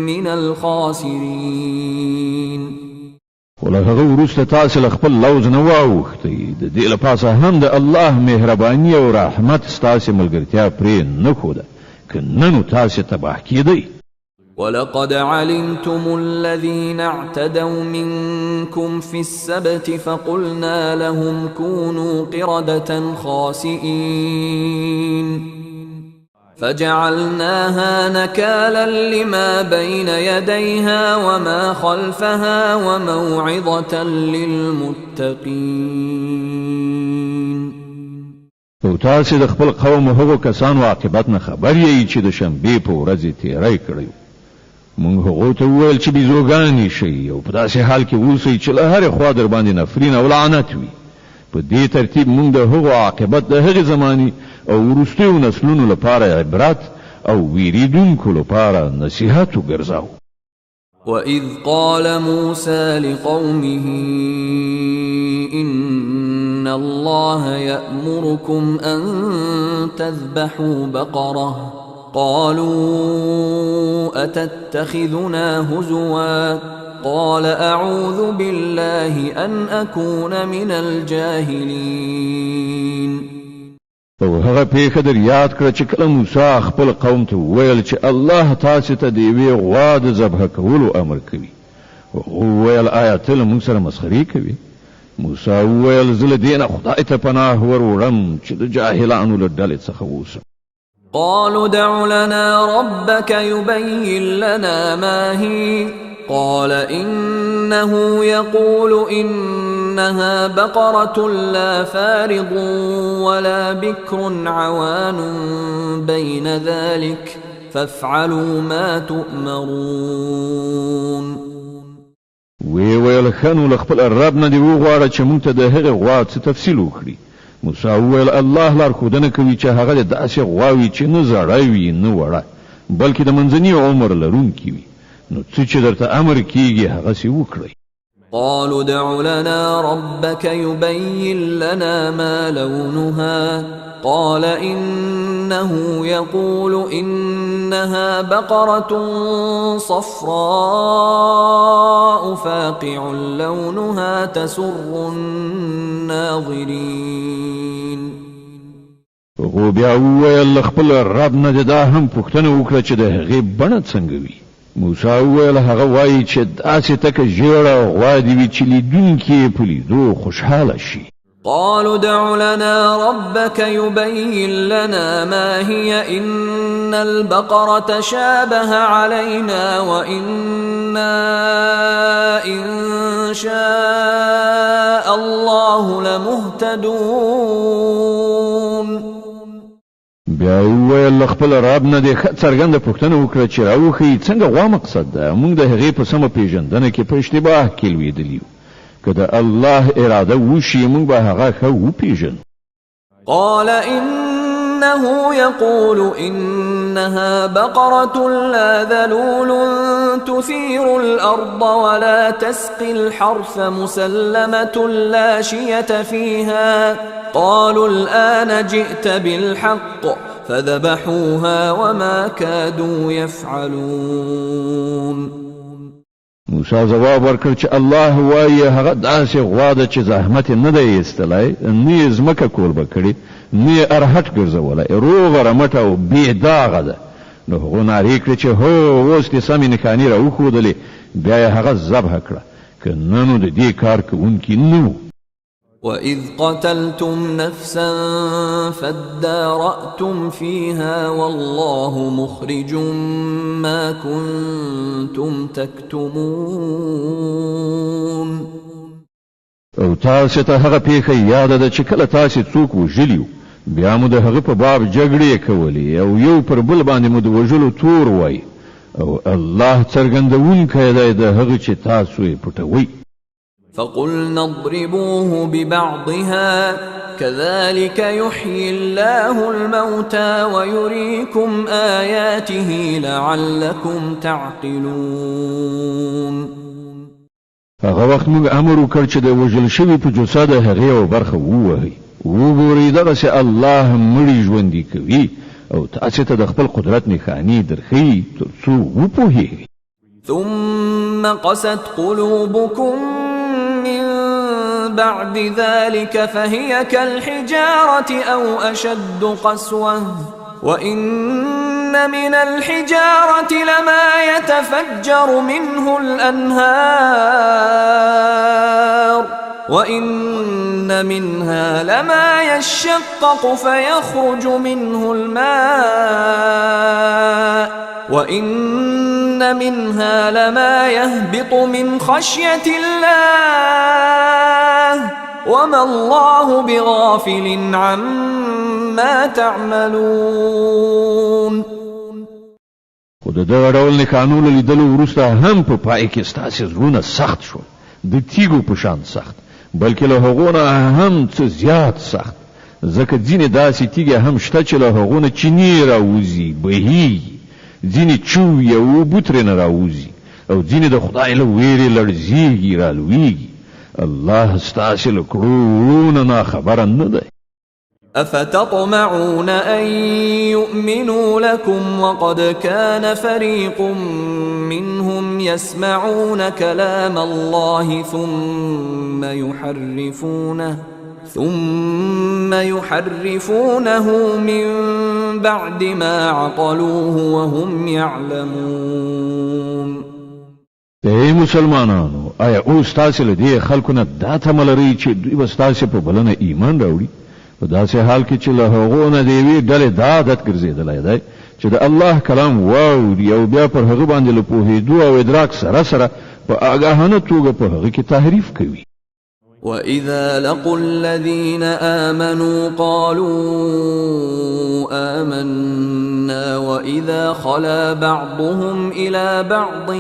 من الخاسرين.
ولهغه وروسته تاسې له خپل لوز نه واوښتئ د دې له پاسه هم د الله مهرباني او رحمت ستاسې ملګرتیا پرې نه ښوده که نه نو تاسې تباه کېدئ.
ولقد علمتم الذين اعتدوا منكم في السبت فقلنا لهم كونوا قردة خاسئين فجعلناها نكالا لما بين يديها وما خلفها وموعظة للمتقين.
او تاسې د خپل قوم هغو کسانو عاقبت نه خبر یې چې د شنبې په ورځ تیری کړی. مونږ هغو ته وویل چې بیزوګانې شئ او په داسې حال کې اوسئ چې له هرې خوا در باندې نفرین او لعنت وي. په دې ترتیب مونږ د هغو عاقبت د هغې زمانې او وروستیو نسلونو لپاره عبرت او ویریدونکو لپاره نصیحت وګرځاو.
وَإِذْ قَالَ مُوسَى لِقَوْمِهِ إِنَّ اللَّهَ يَأْمُرُكُمْ أَن تَذْبَحُوا بَقَرَةً قالوا أتتخذنا هزوا قال أعوذ بالله أن أكون من الجاهلين.
او هغه پیښه در یاد کړه چې کله موسی خپل قوم ته وویل چې الله تاسو ته د یوې غوا د ذبح کولو امر کوي. هغه وویل آیا ته له موږ سره مسخري کوي؟ موسی وویل زه له دې نه خدای ته پناه ور وړم چې د جاهلانو له ډلې څخه اوسم.
قالوا ادع لنا ربك يبين لنا ما هي قال إنه يقول إنها بقرة لا فارض ولا بكر عوان بين ذلك فافعلوا ما تؤمرون.
ویل خنو لخپل رب نه دی وغواړه چې مونږ ته د هغه غوا څه تفصیل وکړي. موسی ویل الله لارښودنه کوي چې هغه داسې غواوي چې نه زړه وي نه وړه بلکې د منځني عمر لرونکي وي. نو څه چې درته امر کیږي هغسې وکړئ.
قالوا ادع لنا ربك يبين لنا ما لونها قال إنه يقول إنها بقرة صفراء فاقع لونها تسر الناظرين.
خو بیا وویل خپل رب نه دا هم پوښتنه وکړه چې د هغې بڼه څنګه وي. موسی وویل هغه وایي چې داسې تکه ژیړه غوا دې وي چې لیدونکي یې په لیدو خوشحاله شي.
قالوا ادع لنا ربك يبين لنا ما هي إن البقرة شابه علينا وإنا إن شاء الله لمهتدون.
بیا وویل خپل رب نه دې ښه څرګنده پوښتنه وکړه چې راوښیي څنګه غوا مقصد ده. موږ د هغې په سمه پېژندنه کې په اشتباه کې لوېدلي یو. که د الله اراده وشي موږ به هغه ښه وپېژنو.
قال إنه يقول إنها بقرة لا ذلول تثير الأرض ولا تسقي الحرث مسلمة لا شية فيها قالوا الآن جئت بالحق فذبحوها وما كادوا يفعلون.
موسی جواب ورکړ چې الله وایي هغه داسې غوا ده چې زحمت یې نه دی ایستلی، نه یې ځمکه کوربه کړې، نه یې ارهټ ګرځولی، روغه رمټه او بې داغه ده. نو هغو نارې کړې چې هو اوس دې سمې نښانې راوښودلې. بیا یې هغه ذبحه کړه، که نه نو د دې کار کوونکي نه وو.
وَإِذْ قَتَلْتُمْ نَفْسًا فَادَّارَأْتُمْ فِيهَا وَاللَّهُ مُخْرِجٌ مَا كُنْتُمْ تَكْتُمُونَ.
او تاسو ته هغه پیښه یاد ده چې کله تاسو څوک وژلیو، بیا مو د هغه په باب جګړې کولې او یو پر بل باندې مو د وژلو تور وای، او الله څرګندونکی دی د هغه چې تاسو یې پټوئ.
فقلنا اضربوه ببعضها كذلك يحيي الله الموتى ويريكم آياته لعلكم تعقلون.
هغه وخت موږ امر وکړ چې د وژل شوي په جوسه د هغې یوه برخه ووهئ. وګورئ دغسې الله مړي ژوندي کوي او تاسې ته د خپل قدرت نښانې درښیي تر څو وپوهیږئ.
ثم قست قلوبكم من بعد ذلك فهي كالحجارة أو أشد قسوة وإن من الحجارة لما يتفجر منه الأنهار وإن منها لما يشقق فيخرج منه الماء وإن منها لما يهبط من خشية الله وما الله بغافل عما تعملون.
خو د دغه ډول نښانو له لیدلو وروسته هم په پای کې ستاسې زړونه سخت شول، د تیږو په شان سخت، بلکې له هغو نه هم څه زیات سخت، ځکه ځینې داسې تیږې هم شته چې له هغو نه چینې راوځي، بهیږي، ځینې چوي او اوبه ترېنه راوځي، او ځینې د خدای له ویرې لړزېږي، رالویږي. الله ستاسې له کړو نه ناخبره نه دی.
أفتطمعون أن يؤمنوا لكم وقد كان فريق منهم يسمعون كلام الله ثم يحرفونه من بعد ما عقلوه وهم يعلمون.
ای مسلمانانو، آیا اوس تاسې له دې خلکو نه دا تمه لرئ چې دوی به ستاسې په بلنه ایمان راوړي؟ په داسې حال کې چې له هغو نه د یوې ډلې دا عادت ګرځېدلی دی چې د الله کلام واوري او بیا پر هغه باندې له پوهېدو او ادراک سره سره په آګاهانه توګه په هغه کې تحریف کوي.
وَإِذَا لَقُوا الَّذِينَ آمَنُوا قَالُوا آمَنَّا وَإِذَا خَلَا بَعْضُهُمْ إِلَى بَعْضٍ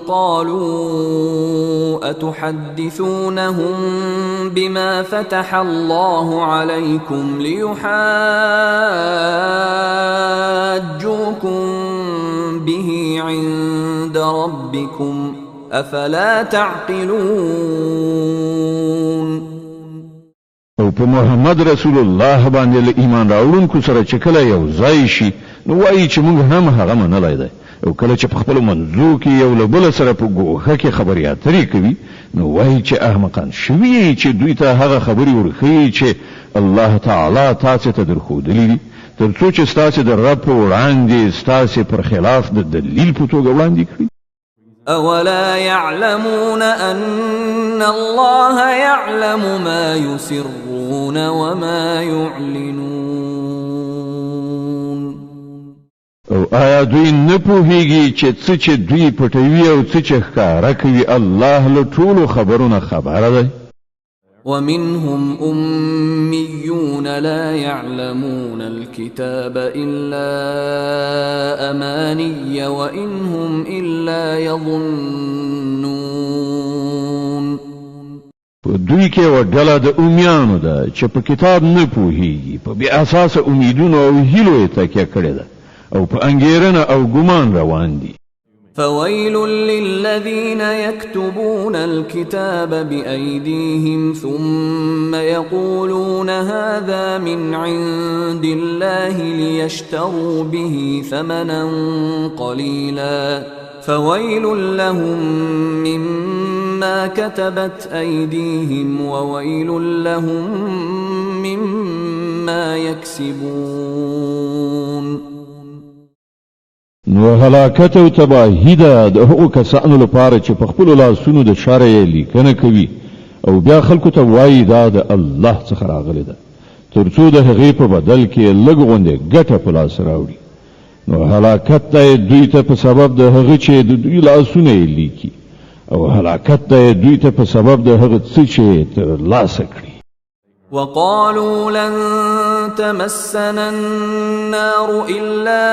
قَالُوا أَتُحَدِّثُونَهُم بِمَا فَتَحَ اللَّهُ عَلَيْكُمْ لِيُحَاجُّوكُم بِهِ عِندَ عند ربكم أفلا تعقلون.
او په محمد رسول الله باندې له ایمان راوړونکو سره چې کله یو ځای شي نو وایي چې موږ هم هغه منلای دی، او کله چې په خپل منځو کې یو له بل سره په ګوښه کې خبرې اترې کوي نو وایي چې احمقان شوي چې دوی ته هغه خبرې ورښیي چې الله تعالی تاسو ته درښودلې دي، تر څو چې ستاسو د رب په وړاندې ستاسو پر خلاف د دلیل په توګه وړاندې کړي.
أولا يعلمون أن الله يعلم ما يسرون وما يعلنون.
او آیا دوی نه پوهیږي چې څه چې دوی پټوي او څه چې ښکاره کوي الله له ټولو خبرونه خبره ده.
ومنهم أميون لا يعلمون الكتاب إلا أماني وإنهم إلا يظنون.
دوی کې و ډله د امیانو ده چې په کتاب نه پوهیږي، په بې اساسه امیدونو او هیلو یې تکیه کړې ده او په انګیرنه او ګمان روان دي.
فويل للذين يكتبون الكتاب بأيديهم ثم يقولون هذا من عند الله ليشتروا به ثمنا قليلا فويل لهم مما كتبت أيديهم وويل لهم مما يكسبون.
نو هلاکت او تباهی ده د هغو کسانو لپاره چې په خپلو لاسونو د شر یې لیکنه کوي او بیا خلکو ته وایي دا د الله څخه راغلی ده، تر څو د هغې په بدل کې لږ غوندې ګټه په لاس راوړي. نو هلاکت ده دوی ته په سبب د هغه چې د دوی لاسونه یې لیکي، او هلاکت ده دوی ته په سبب د هغه څه چې ترلاسه کړي.
وقالوا لن تمسنا النار إلا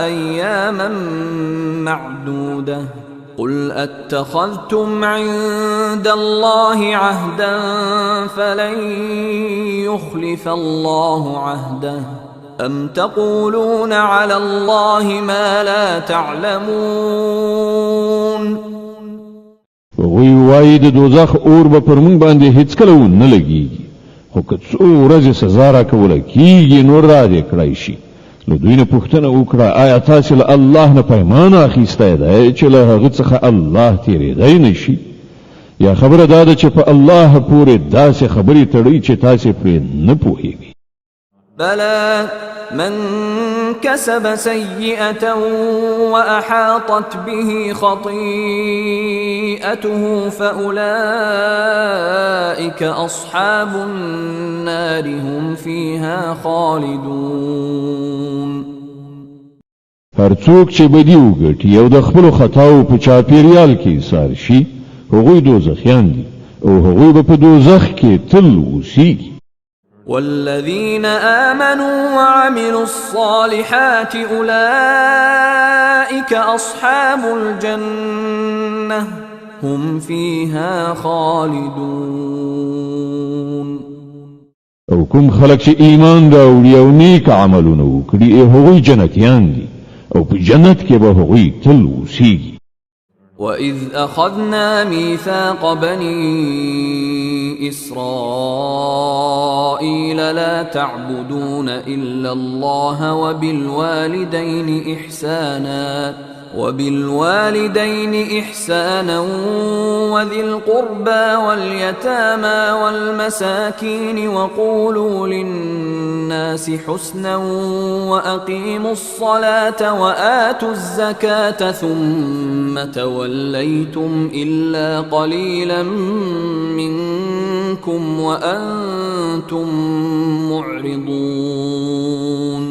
أياما معدودة قل أتخذتم عند الله عهدا فلن يخلف الله عهده أم تقولون على الله ما لا تعلمون.
وی وای د دوزخ اور به پر مونږ باندې هیڅ کله نه لګیږي، خو که څو ورځې سزا راکوله کیږي نور را دې کړی شي. نو دوی نه پوښتنه وکړه آیا تاسې له الله نه پیمان اخیستی دی چې له هغه څخه الله تېرېدی نه شي؟ یا خبره دا ده چې په الله پورې داسې خبرې تړئ چې تاسې پرې نه پوهیږئ.
بلى من كسب سيئة وأحاطت به خطيئته فأولئك أصحاب النار هم فيها خالدون.
هر څوک چې بدی وګټي او د خپلو خطاو په چاپیریال کې ایثار شي هغوی دوزخیان دي او هغوی به په دوزخ کې تل اوسیږي.
والذين آمنوا وعملوا الصالحات أولئك أصحاب الجنة هم فيها خالدون.
او کوم خلق چې ایمان راوړي او نیک عملونه وکړي هغوی جنتیان دي او په جنت کې به هغوی تل اوسیږي.
وَإِذْ أَخَذْنَا مِيثَاقَ بَنِي إِسْرَائِيلَ لَا تَعْبُدُونَ إِلَّا اللَّهَ وَبِالْوَالِدَيْنِ إِحْسَانًا وَذِي الْقُرْبَى وَالْيَتَامَى وَالْمَسَاكِينِ وَقُولُوا لِلنَّاسِ حُسْنًا وَأَقِيمُوا الصَّلَاةَ وَآتُوا الزَّكَاةَ ثُمَّ تَوَلَّيْتُمْ إِلَّا قَلِيلًا مِّنكُمْ وَأَنتُمْ معرضون.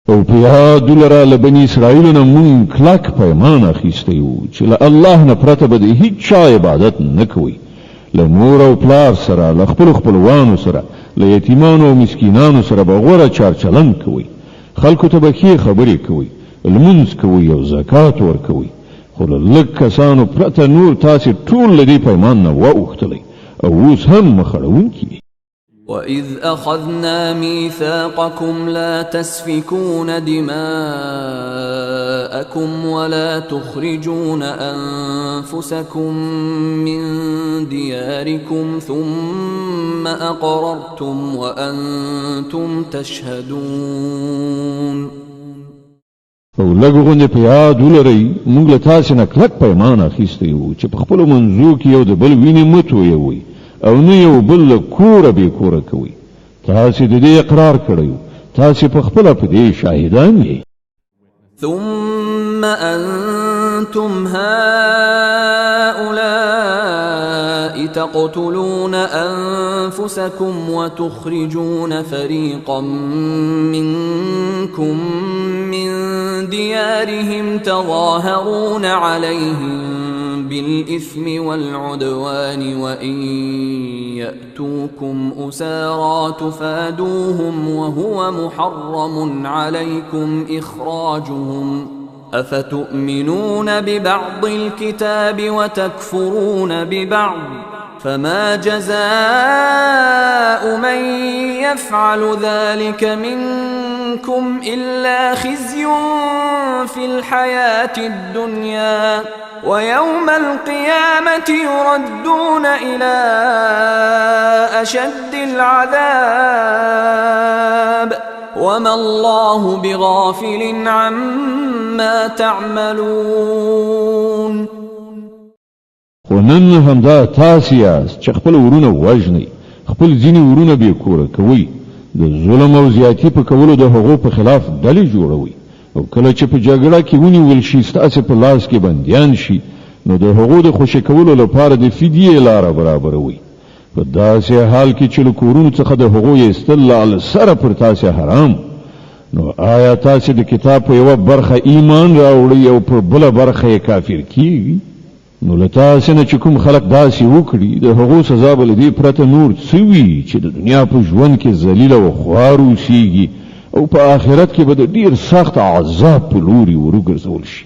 او په یاد لره له بني اسرائیل نه مونږ کلک پیمان اخیستی وو چې له الله نه پرته به د هیڅ چا عبادت نه کوي، له مور او پلار سره، له خپلو خپلوانو سره، له یتیمانو او مسکینانو سره به غوره چارچلند کوئ، خلکو ته به ښې خبرې کوئ، لمونځ کوئ او زکات ورکوئ. خو له لږ کسانو پرته نور تاسې ټول له دې پیمان نه واوښتلی او اوس هم مخ اړوونکي.
وَإِذْ أَخَذْنَا مِيثَاقَكُمْ لَا تَسْفِكُونَ دِمَاءَكُمْ نساءكم ولا تخرجون أنفسكم من دياركم ثم أقررتم وأنتم تشهدون.
او لږ غوندې په یاد ولرئ موږ له تاسې نه کلک پیمان اخیستی وو چې په خپلو منځو کې یو د بل وینې مه تویوئ او نه یو بل له کوره بې کوره کوئ. تاسې د دې اقرار کړی وو، تاسې په خپله په دې شاهدان یې.
ثم أنتم هؤلاء تقتلون أنفسكم وتخرجون فريقا منكم من ديارهم تظاهرون عليهم بالإثم والعدوان وإن يأتوكم أسارى تفادوهم وهو محرم عليكم إخراجهم أفتؤمنون ببعض الكتاب وتكفرون ببعض فما جزاء من يفعل ذلك منكم إلا خزي في الحياة الدنيا ويوم القيامة يردون إلى أشد العذاب وما الله بغافل عما تعملون.
خو نن همدا تاسې یاست چې خپل ورونه وژنئ، خپل ځینې ورونه بې کوره کوئ، د ظلم او زیاتي په کولو د هغو په خلاف ډلې جوړوئ، او کله چې په جګړه کې ونیول شي ستاسې په لاس کې بندیان شي نو د هغو د خوشي کولو لپاره د فدیې لاره برابروئ. په داسې حال کې چې له کورونو څخه د هغو ایستل له سره پر تاسې حرام، نو آیا تاسې د کتاب په یوه برخه ایمان راوړئ او په بله برخه یې کافر کیږي؟ نو له تاسې نه چې کوم خلک داسې وکړي د هغو سزا به له دې پرته نور څه وي چې د دنیا په ژوند کې ذلیل او خوار اوسیږي او په آخرت کې به د ډیر سخت عذاب په لوري وروګرځول شي.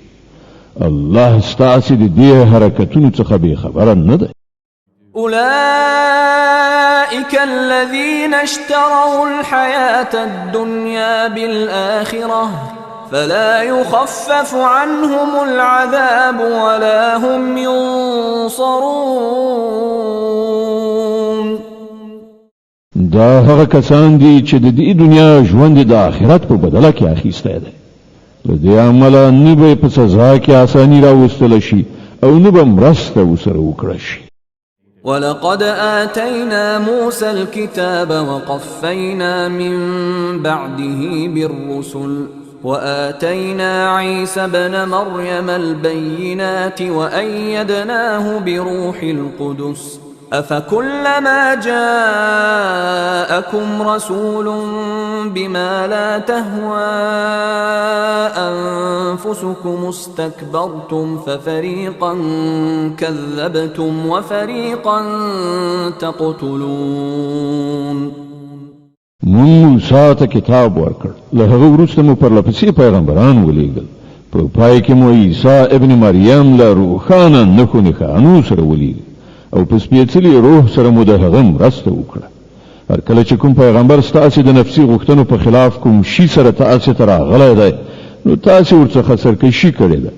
الله ستاسې د دې حرکتونو څخه بې خبره نه دی.
أولئك الذين اشتروا الحياة الدنيا بالآخرة فلا يخفف عنهم العذاب ولا هم ينصرون.
دا هغه کسان دي چې د دې دنیا ژوند د آخرت په بدله کې اخیستی دی. له دې عمله نه به په سزا کې اساني راوستل شي او نه به مرسته ورسره وکړه شي.
ولقد آتينا موسى الكتاب وقفينا من بعده بالرسل وآتينا عيسى ابن مريم البينات وأيدناه بروح القدس أفكلما جاءكم رسول بما لا تهوى أنفسكم استكبرتم ففريقا كذبتم وفريقا تقتلون.
مون موسی ته کتاب ورکړ، له هغه وروسته مو پرلپسې پیغمبران ولیږل، په پای کې مو عیسی ابن مریم له روښانه نښو نښانو سره ولیږل او په سپېڅلي روح سره مو د هغه مرسته وکړه. هر کله چې کوم پیغمبر ستاسې د نفسي غوښتنو په خلاف کوم شي سره تاسې ته راغلی دی نو تاسې ورڅخه سرکشي کړې ده.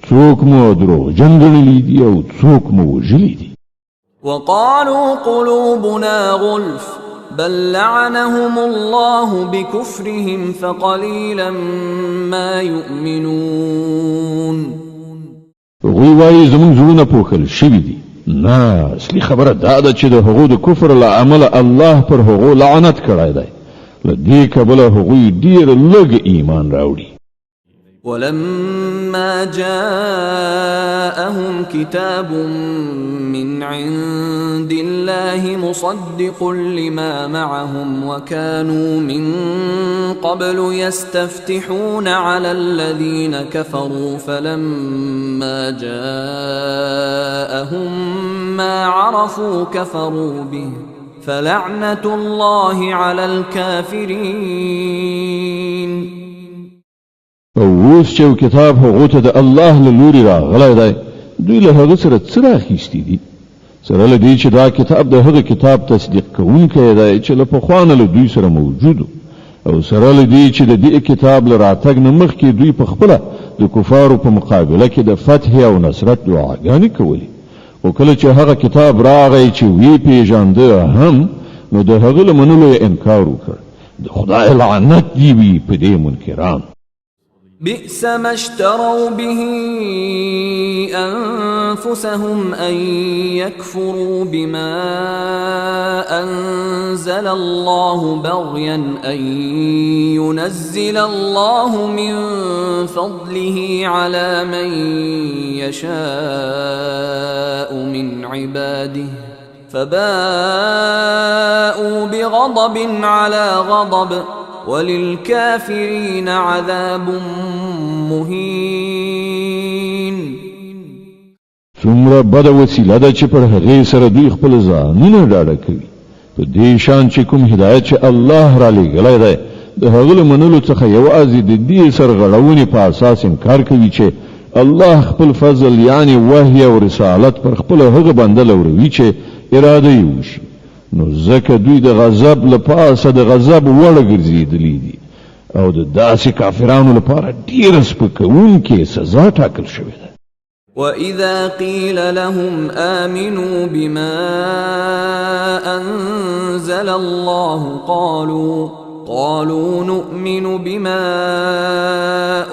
څوک مو دروغجن ګڼلي دي او څوک مو وژلي دي.
وقالوا قلوبنا غلف بل لعنهم الله بكفرهم فقليلا ما يؤمنون.
هغوی وایي زموږ زړونه پوښل شوي دي. نه، اصلي خبره دا ده چې د هغو د کفر له امله الله پر هغو لعنت کړی دی. له دې کبله هغوی ډېر لږ ایمان راوړي.
ولما جاءهم كتاب من عند الله مصدق لما معهم وكانوا من قبل يستفتحون على الذين كفروا فلما جاءهم ما عرفوا كفروا به فلعنة الله على الكافرين.
او اوس چې کتاب هغو ته د الله له لوري راغلی دی دوی له هغه سره څه راخیستي دي؟ سره له دې چې دا کتاب د هغه کتاب تصدیق کوونکی دی چې له پخوا نه له دوی سره موجود او سره له دې چې د دې کتاب له راتګ نه مخکې دوی په خپله د کفارو په مقابله کې د فتح او نصرت دعاګانې کولې او کله چې هغه کتاب راغی چې وی پیژانده هم نو د هغه له منلو یې انکار وکړ د خدای لعنت دی وی په دې منکران
بئس ما اشتروا به أنفسهم أن يكفروا بما أنزل الله بغيا أن ينزل الله من فضله على من يشاء من عباده فباءوا بغضب على غضب وللكافرين عذاب مهين.
څومره بده وسیله ده چې پر هغې سره دوی خپل ځانونه ډاډه کوي په دې شان چې کوم هدایت چې الله را لېږلی دی د هغه له منلو څخه یوازې د دې سرغړونې په اساس انکار کوي چې الله خپل فضل یعنی وحی او رسالت پر خپل هغه بنده لوروي چې اراده یې وشي نو ځکه دوی د غضب لپاره د غضب وړ ګرځېدلي دي او د داسې کافرانو لپاره ډېره سپکوونکې سزا ټاکل شوې ده.
وَإِذَا قِيلَ لَهُمْ آمِنُوا بِمَا أَنزَلَ اللَّهُ قالوا نؤمن بما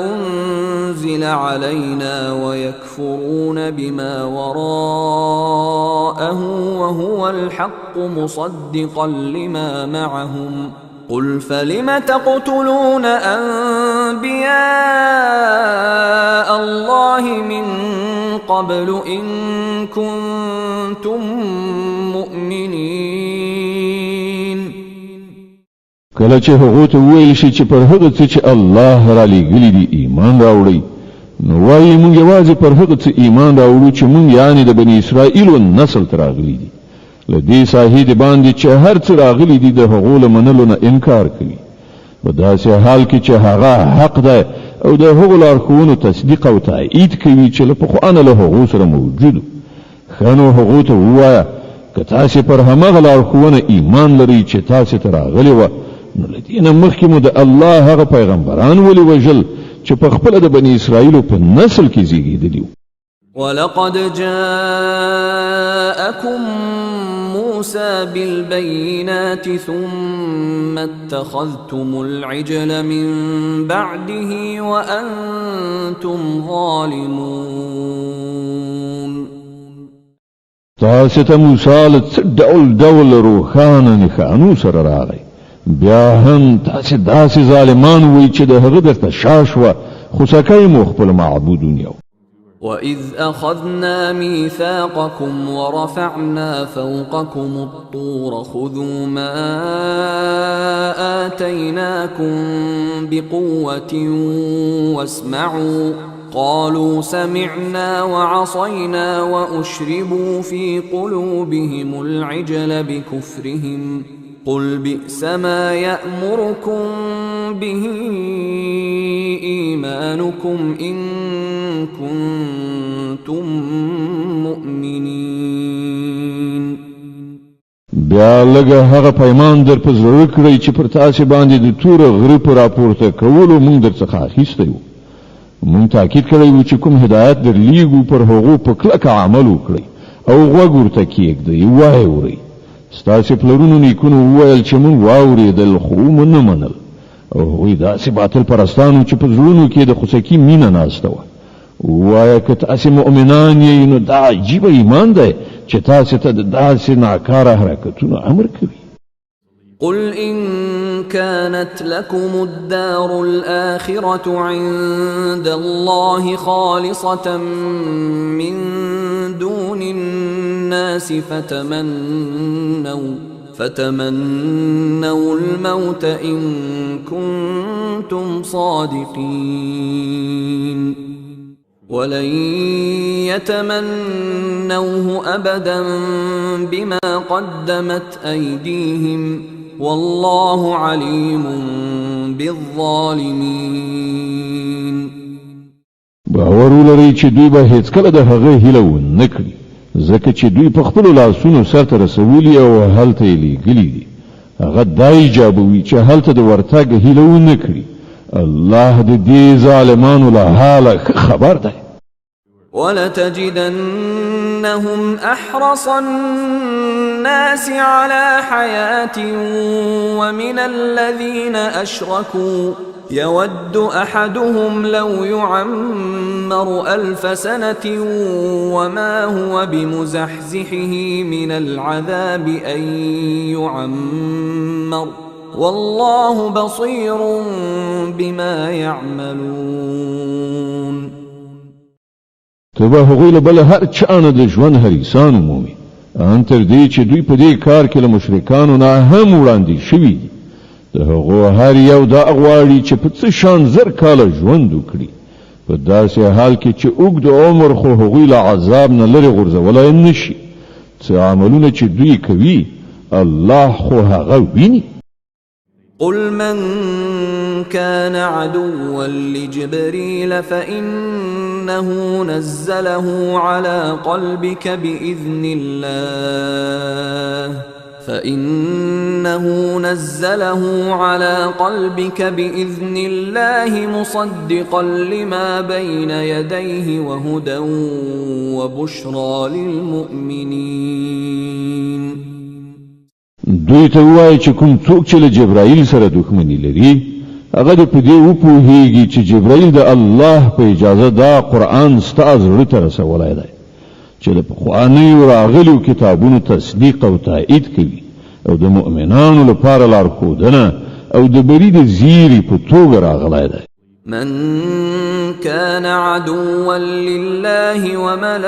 أنزل علينا ويكفرون بما وراءه وهو الحق مصدقا لما معهم قل فلم تقتلون أنبياء الله من قبل إن كنتم مؤمنين.
کله چې هغه ته ویل شي چې پر هغه څه چې الله را لېږلي دي ایمان راوړئ نو وایي موږ یوازې پر هغه څه ایمان راوړو چې موږ یعنې د بني اسرائیلو نسل ته راغلي دي له دې ساحې د باندې چې هر څه راغلي دي د هغو له منلو نه انکار کوي په داسې حال کې چې هغه حق دی او د هغو لارښوونو تصدیق او تایید کوي چې له پخوا نه له هغو سره موجود ښه نو هغو ته ووایه که تاسې پر همغه لارښوونه ایمان لرئ چې تاسې ته راغلې وه نو له دې نه مخکې مو د الله هغه پیغمبران ولې وژل چې په خپله د بني اسرائیلو په نسل کې زیږېدلي وو.
ولقد جاءكم موسى بالبينات ثم اتخذتم العجل من بعده وأنتم ظالمون.
تاسې ته موسی له څه ډول روښانه نښانو سره راغی بیا هم تاسې داسې ظالمان وئ چې د هغه درته شا شوه خو سکی مو خپل معبود ونیو.
وَإِذْ أَخَذْنَا مِيثَاقَكُمْ وَرَفَعْنَا فَوْقَكُمُ الطُّورَ خُذُوا مَا آتَيْنَاكُمْ بِقُوَّةٍ وَاسْمَعُوا قَالُوا سَمِعْنَا وَعَصَيْنَا وَأُشْرِبُوا فِي قُلُوبِهِمُ الْعِجْلَ بِكُفْرِهِمْ قُلْ بِئْسَ مَا يَأْمُرُكُمْ بِهِ إِيمَانُكُمْ إِن كُنتُم مُّؤْمِنِينَ.
بیا لږه هغه پیمان در په زړه کړئ چې پر تاسې باندې د توره غره په راپورته کولو موږ درڅخه اخیستی وو. موږ تاکید کړی وو چې کوم هدایت در لیږو پر هغو په کلکه عمل وکړئ او غوږ ورته کېږدئ وایې ورئ. ستاسې پلرونو نیکونو وویل چې موږ واورېدل خو مو نه منل او هغوی داسې باطل پرستانو چې په زړونو کې د خوسکي مینه ناسته وه. ووایه که تاسې مؤمنان یې نو دا عجیبه ایمان دی چې تاسې ته د داسې ناکاره حرکتونو امر کوي.
قل إن كانت لكم الدار الآخرة عند الله خالصة من دون الناس فتمنوا الموت إن كنتم صادقين ولن يتمنوه أبدا بما قدمت أيديهم والله عليم بالظالمين.
باور ولرئ چې دوی به هیڅکله د هغه هیله ونه کړي ځکه چې دوی په خپلو لاسونو سرته رسولي او هلته یې لیږلي دي. هغه دا ایجابوي چې هلته د ورتګ هیله ونه کړي الله د دې ظالمانو له حاله خبر دی.
ولتجدنهم أحرص الناس على حياة ومن الذين أشركوا يود أحدهم لو يعمر 1000 سنة وما هو بمزحزحه من العذاب أن يعمر والله بصير بما يعملون.
تبه هغوی له بل هر چانه د ژوند هریسان مومي ان تر دې چې دوی په دې کار کې له مشرکانو نه هم وړاندې شوي دي. د هغو هر یو دا غواړي چې په څه شان زر کاله ژوند وکړي په داسې حال کې چې اوږد عمر خو هغوی له عذاب نه لرې غورځولی نشي. څه عملونه چې دوی کوي الله خو هغه ویني.
قل من كان عدوا لجبريل فإنه نزله على قلبك بإذن الله مصدقا لما بين يديه وهدى وبشرى للمؤمنين.
دوی ته وایي چې کوم څوک چې له جبرائیل سره دښمني لري هغه د پدې وپوهیږي چې جبرائیل د الله په اجازه دا قرآن ستا زړه ته رسولی دی چې د پخوانیو راغلیو کتابونو تصدیق او تایید کوي او د مؤمنانو لپاره لارښودنه او د بري د زیري په توګه راغلی دی.
من كان عدوا لله وملائكته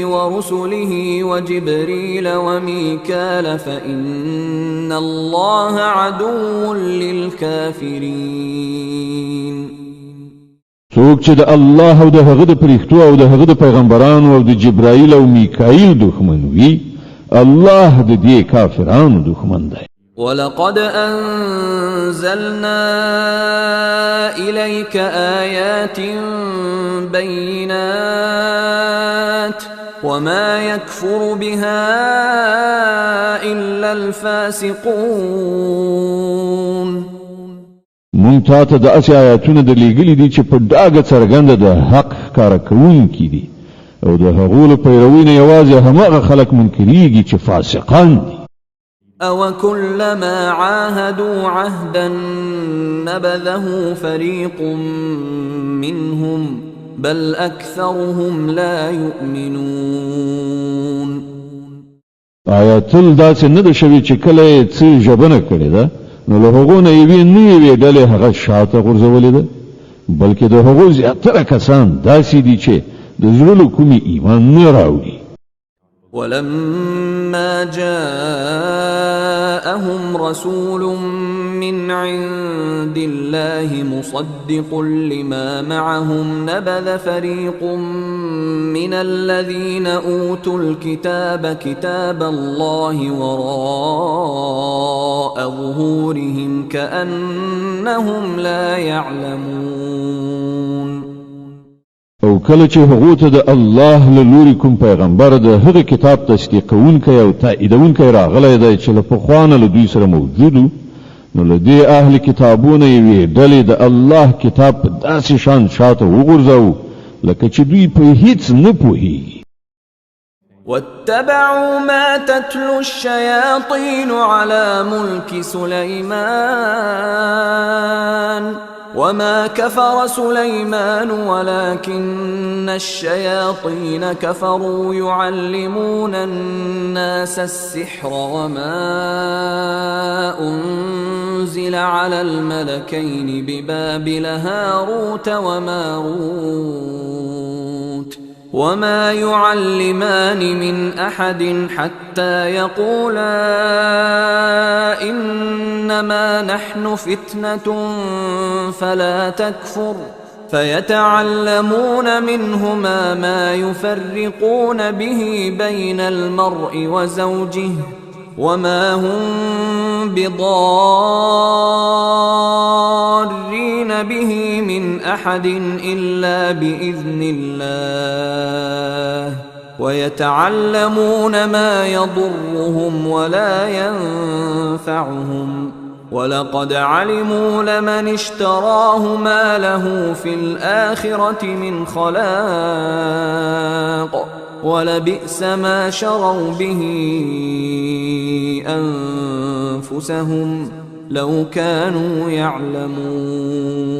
ورسله وجبريل وميكال فإن الله عدو للكافرين.
څوک چې د الله او د هغه د پرښتو او د هغه د پیغمبرانو او د جبرائیل او میکائیل دښمن وي الله د دې کافرانو دښمن دی.
ولقد أنزلنا إليك آيات بينات وما يكفر بها إلا الفاسقون.
مونږ ته د اسیا آیاتونه د لېږلي دي چې په ډاګه څرګنده د حق ښکاره کوونکي دي او د هغو له پیروي نه یوازې هماغه خلک منکرېږي چې فاسقان دي.
أو كلما عاهدوا عهدا نبذه فريق منهم بل أكثرهم لا يؤمنون.
آیا تل داسې نه ده شوي چې کله یې څه ژبنه کړې ده نو له هغو نه یوې نوې ډلې هغه شاته غورځولې ده بلکې د هغو زیاتره کسان داسې دي چې د زړه له کومې ایمان نه راوړي.
ولما جاءهم رسول من عند الله مصدق لما معهم نبذ فريق من الذين أوتوا الكتاب كتاب الله وراء ظهورهم كأنهم لا يعلمون.
او کله چې هغه ته د الله له لوري کوم پیغمبر د هغه کتاب تصدیقونکی او تاییدونکی راغلی دی چې له پخوانه له دوی سره موجودو نو له دې اهل کتابونه یوې ډلې د الله کتاب په داسې شان شاته وغورځاوه لکه چې دوی په هیڅ نه پوهیږي.
واتبعوا ما تتلو الشياطين على ملك سليمان وما كفر سليمان ولكن الشياطين كفروا يعلمون الناس السحر وما أنزل على الملكين ببابل هاروت وماروت وما يعلمان من أحد حتى يقولا إنما نحن فتنة فلا تكفر فيتعلمون منهما ما يفرقون به بين المرء وزوجه وما هم بضارين به من أحد إلا بإذن الله ويتعلمون ما يضرهم ولا ينفعهم ولقد علموا لمن اشتراه ما له في الآخرة من خلاق ولبئس ما شروا به أنفسهم لو كانوا يعلمون.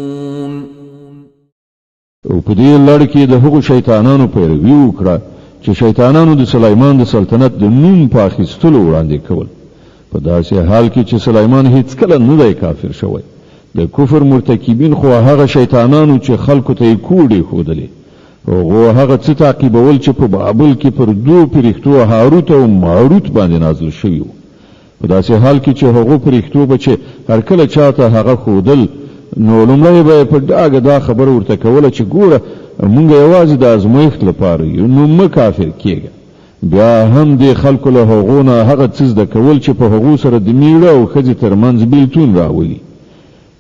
او په دې لړ کې د هغو شیطانانو پیروي وکړه چې شیطانانو د سلیمان د سلطنت د نوم په اخیستلو وړاندې کول، په داسې حال کې چې سلیمان هیڅ کله نه دی کافر شوی. د کفر مرتکبین خو هغه شیطانانو چې خلکو ته یې کوډې ښودلې، هغو هغه څه تعقیبول چې په بابل کې پر دوو پرښتو هاروت او ماروت باندې نازل شوي وو. په داسې حال کې چې هغو پرښتو به چې هر کله چاته هغه ښودل، نو لومړی به په ډاګه دا خبره ورته کوله چې ګوره مونږ یوازې د ازمایښت لپاره یو، نو مه کافر کېږه. بیا هم دې خلکو له هغو نه هغه څه زده کول چې په هغو سره د میړه او ښځې ترمنځ بېلتون راولي.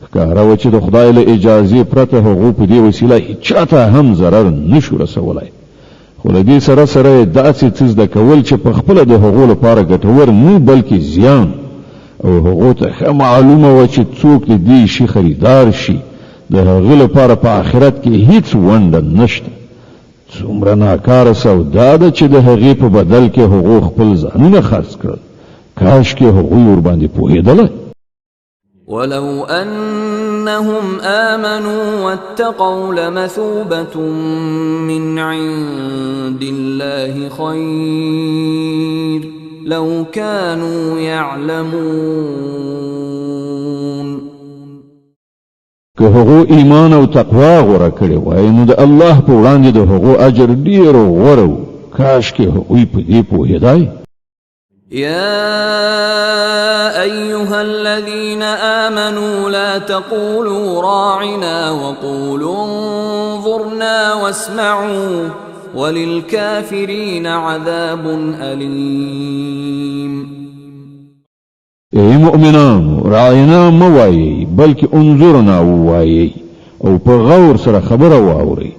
ښکاره وه چې د خدای له اجازې پرته هغو په دې وسیله هیچاته هم ضرر نشو رسولی. خو له دې سره سره یې داسې څه زده کول چې په خپله د هغو لپاره ګټور نه بلکې زیان، او هغو ته ښه معلومه وه چې څوک د دې شي خریدار شي د هغه لپاره په آخرت کې هیڅ ونډه نشته. څومره ناکاره سودا ده چې د هغې په بدل کې هغو خپل ځانونه خرڅ کړل. کاش کې هغوی ورباندې پوهېدلی.
ولو أنهم آمنوا واتقوا لمثوبة من عند الله خير لو كانوا يعلمون.
که هغو ایمان او تقوا غوره کړی وای نو د الله په وړاندې د هغو اجر ډیر غوره و. کاش کې هغوی په دې پوهېدای.
يا أيها الذين آمنوا لا تقولوا راعنا وقولوا انظرنا واسمعوا وللكافرين عذاب أليم.
ای مؤمنان، راعنا موایي بلکې انظرنا ووایي او په غور سره خبره واوري،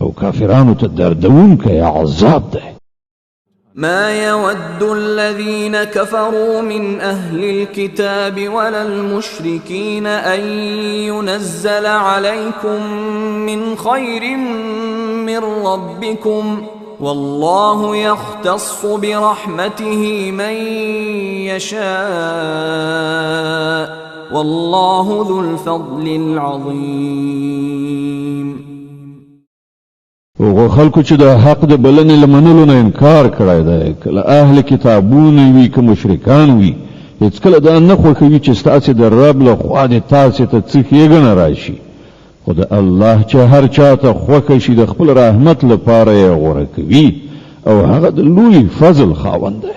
او کافرانو ته دردونکی عذاب ده.
ما يود الذين كفروا من أهل الكتاب ولا المشركين أن ينزل عليكم من خير من ربكم والله يختص برحمته من يشاء والله ذو الفضل العظيم.
هغه خلکو چې د حق د بلنې له منلو نه انکار کړی دی، کله اهل کتابونه وي که مشرکان وي، هېڅ کله دا نه خوښوي چې ستاسې د رب له خوا دې تاسې ته څه ښېګڼه راشي. خو د الله چې هر چا ته خوښه شي د خپل رحمت لپاره یې غوره کوي، او هغه د لوی فضل خاوند دی.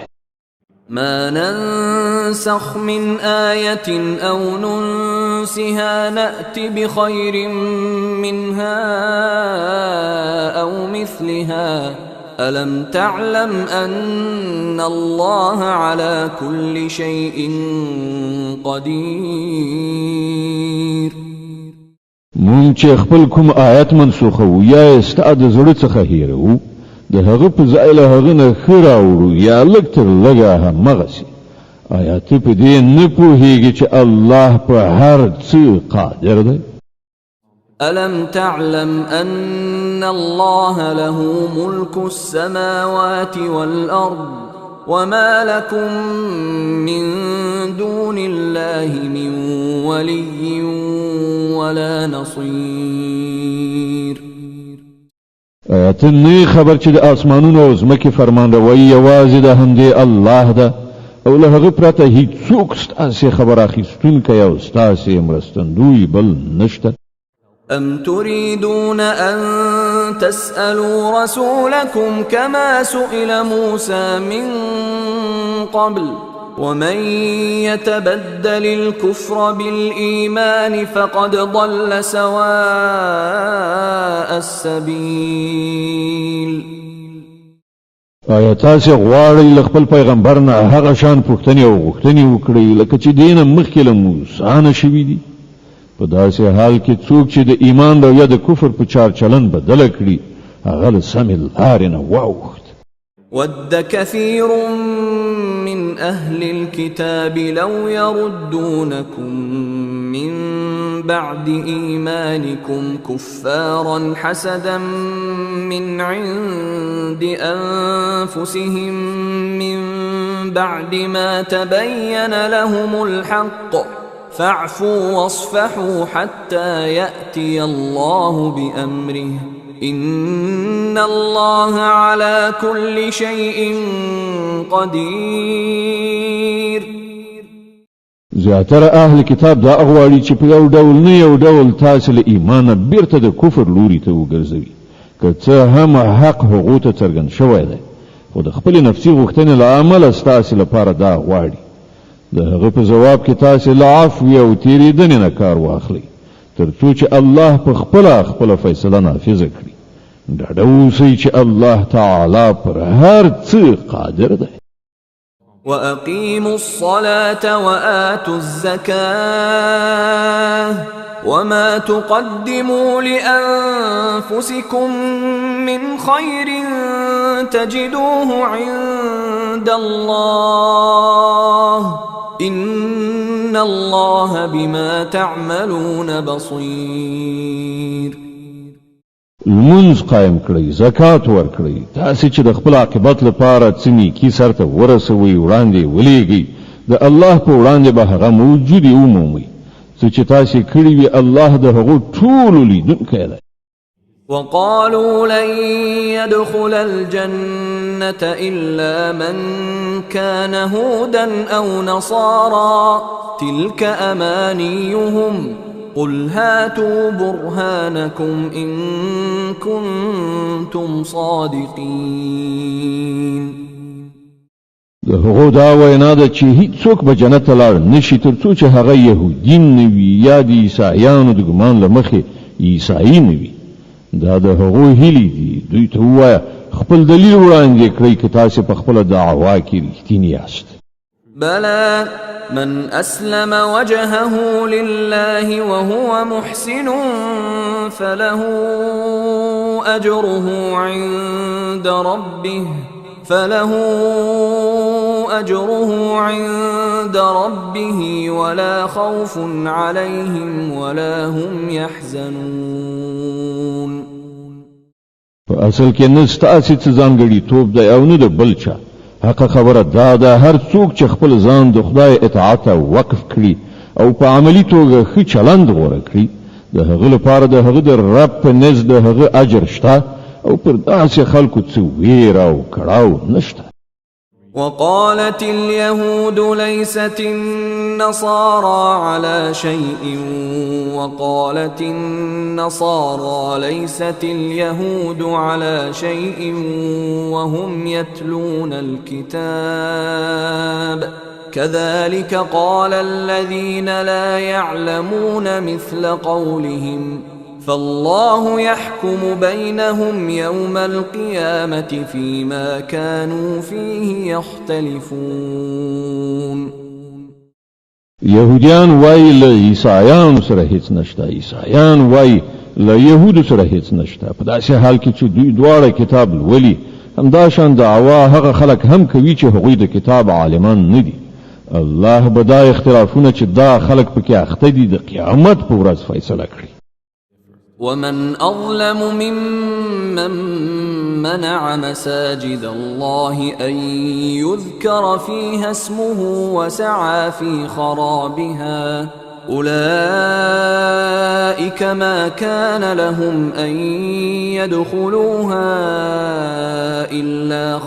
ما ننسخ من آية أو ننسها نأت بخير منها أو مثلها ألم تعلم أن الله على كل شيء قدير.
مونږ چې خپل کوم آیت منسوخو یا ستا د زړه څخه هیرو، د هغه په ځای له هغه نه ښه راوړو یا لږ تر لږه همغسې. آیا ته په دې نه پوهېږې چې الله په هر څه قادر دی؟
ألم تعلم أن الله له ملك السماوات والأرض وما لكم من دون الله من ولي ولا نصير.
آیا ته نه خبر چې د آسمانونو او ځمکې فرمانروایي یوازې د همدې الله ده، او له هغه پرته هیڅوک ستاسې خبر اخیستونکی او ستاسې مرستندوی بل نشته؟
أم تريدون أن تسألوا رسولكم كما سئل موسى من قبل ومن يتبدل الكفر بالإيمان فقد ضل سواء السبيل.
آیا تاسې غواړئ له خپل پیغمبر نه هغه شان پوښتنې او غوښتنې وکړئ لکه چې دې نه مخکې له موسی نه شوي دي؟ په داسې حال کې څوک چې د ایمان رویه د کفر په چار چلن بدله کړي، هغه له سمې لارې نه واوښت.
ود كثير من أهل الكتاب لو يردونكم من بعد إيمانكم كفارا حسدا من عند أنفسهم من بعد ما تبين لهم الحق فاعفوا واصفحوا حتى يأتي الله بأمره إن الله على كل شيء قدير.
زیاتره اهل کتاب دا اغواړي چې په یو ډول نه یو ډول تاسو له ایمانه بیرته د کفر لوري ته وګرځوي که څه هم حق هغو ته څرګند شوی دی خو د خپل نفسي غوښتنې له امله ستاسو لپاره دا غواړي د هغه په جواب کې تاسو له عفو او تېرېدنې نه کار واخلئ تر څو چې الله په خپله فیصله نافذه کړي ډاډه اوسئ چې الله تعالی پر هر څه قادر دی.
وأقيموا الصلاة وآتوا الزكاة وما تقدموا لأنفسكم من خير تجدوه عند الله إن الله بما تعملون بصير.
المنز قائم کړئ زکات ورکړئ تاسو چې د خپل عاقبت لپاره څه نیکي سرته ورسوي وړاندې ولېږئ د الله په وړاندې به هغه موجودي ومومئ څه چې تاسو کړي وي الله د هغو ټولو لیدونکی دی.
وقالوا لن يدخل الجنة إلا من كان هودا أو نصارى تلك أمانيهم قل هاتوا برهانكم إن كنتم صادقين.
د هغو دا وینا ده چې هیڅوک به جنت ته لاړ نشي تر څو چې هغه یهودین نه وي یا د عیسایانو د ګمان له مخې عیسایي نه وي. دا د هغو هیلې دي دوی ته ووایه خپل دلیل وړاندې کړئ که تاسې په خپله دعوا کې رښتیني یاست.
بلى من أسلم وجهه لله وهو محسن فله أجره عند ربه ولا خوف عليهم ولا هم يحزنون.
په اصل کې نه ستاسې څه ځانګړي توب دی او نه د بل چا. حق خبره دا ده هر څوک چې خپل ځان د خدای اطاعت وقف کړي او په عملی توګه ښه چلند غوره کړي د هغه لپاره د هغه د رب په نزد د هغه اجر شته او پر داسې خلکو څه ویره او کړاو نشته.
وقالت اليهود ليست النصارى على شيء وقالت النصارى ليست اليهود على شيء وهم يتلون الكتاب كذلك قال الذين لا يعلمون مثل قولهم فالله يحكم بينهم يوم القيامة فيما كانوا فيه يختلفون.
يهوديان واي لعيسایانو سره هیڅ نشته عیسایان واي له يهودو سره هیڅ نشته په داسې حال کې چې دوی دواړه کتاب لولي همدا شان دعوا هغه خلک هم کوي چې هغوی د کتاب عالمان نه دي. الله به دا اختلافونه چې دا خلک پکې اخته دي د قیامت په ورځ فیصله کړي.
ومن أظلم ممن منع مساجد الله أن يذكر فيها اسمه وسعى في خرابها أولئك ما كان لهم أن يدخلوها إلا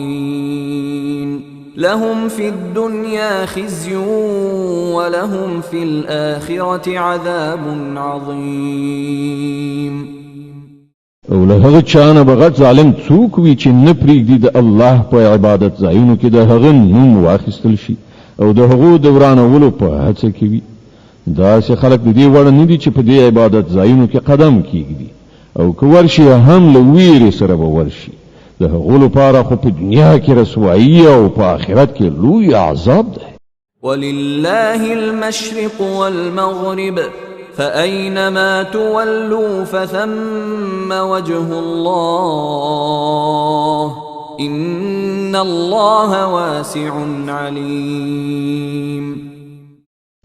خائفين لهم في الدنيا خزي ولهم في الآخرة عذاب عظيم.
او له هغه چانه بغت ظالم څوک وي چې نه پرېږدي د الله په عبادت ځایونو کې د هغه نوم واخیستل شي او د هغو د ورانولو په هڅه کې وي. داسې خلک د دې وړ نه دي چې په دې عبادت ځایونو کې قدم کېږدي او که ورشي هم له ویرې سره به ورشي. د هغو لپاره خو په دنیا کې رسوایي او په آخرت کې لوی عذاب ده.
ولله المشرق والمغرب فأينما تولوا فثم وجه الله إن الله واسع عليم.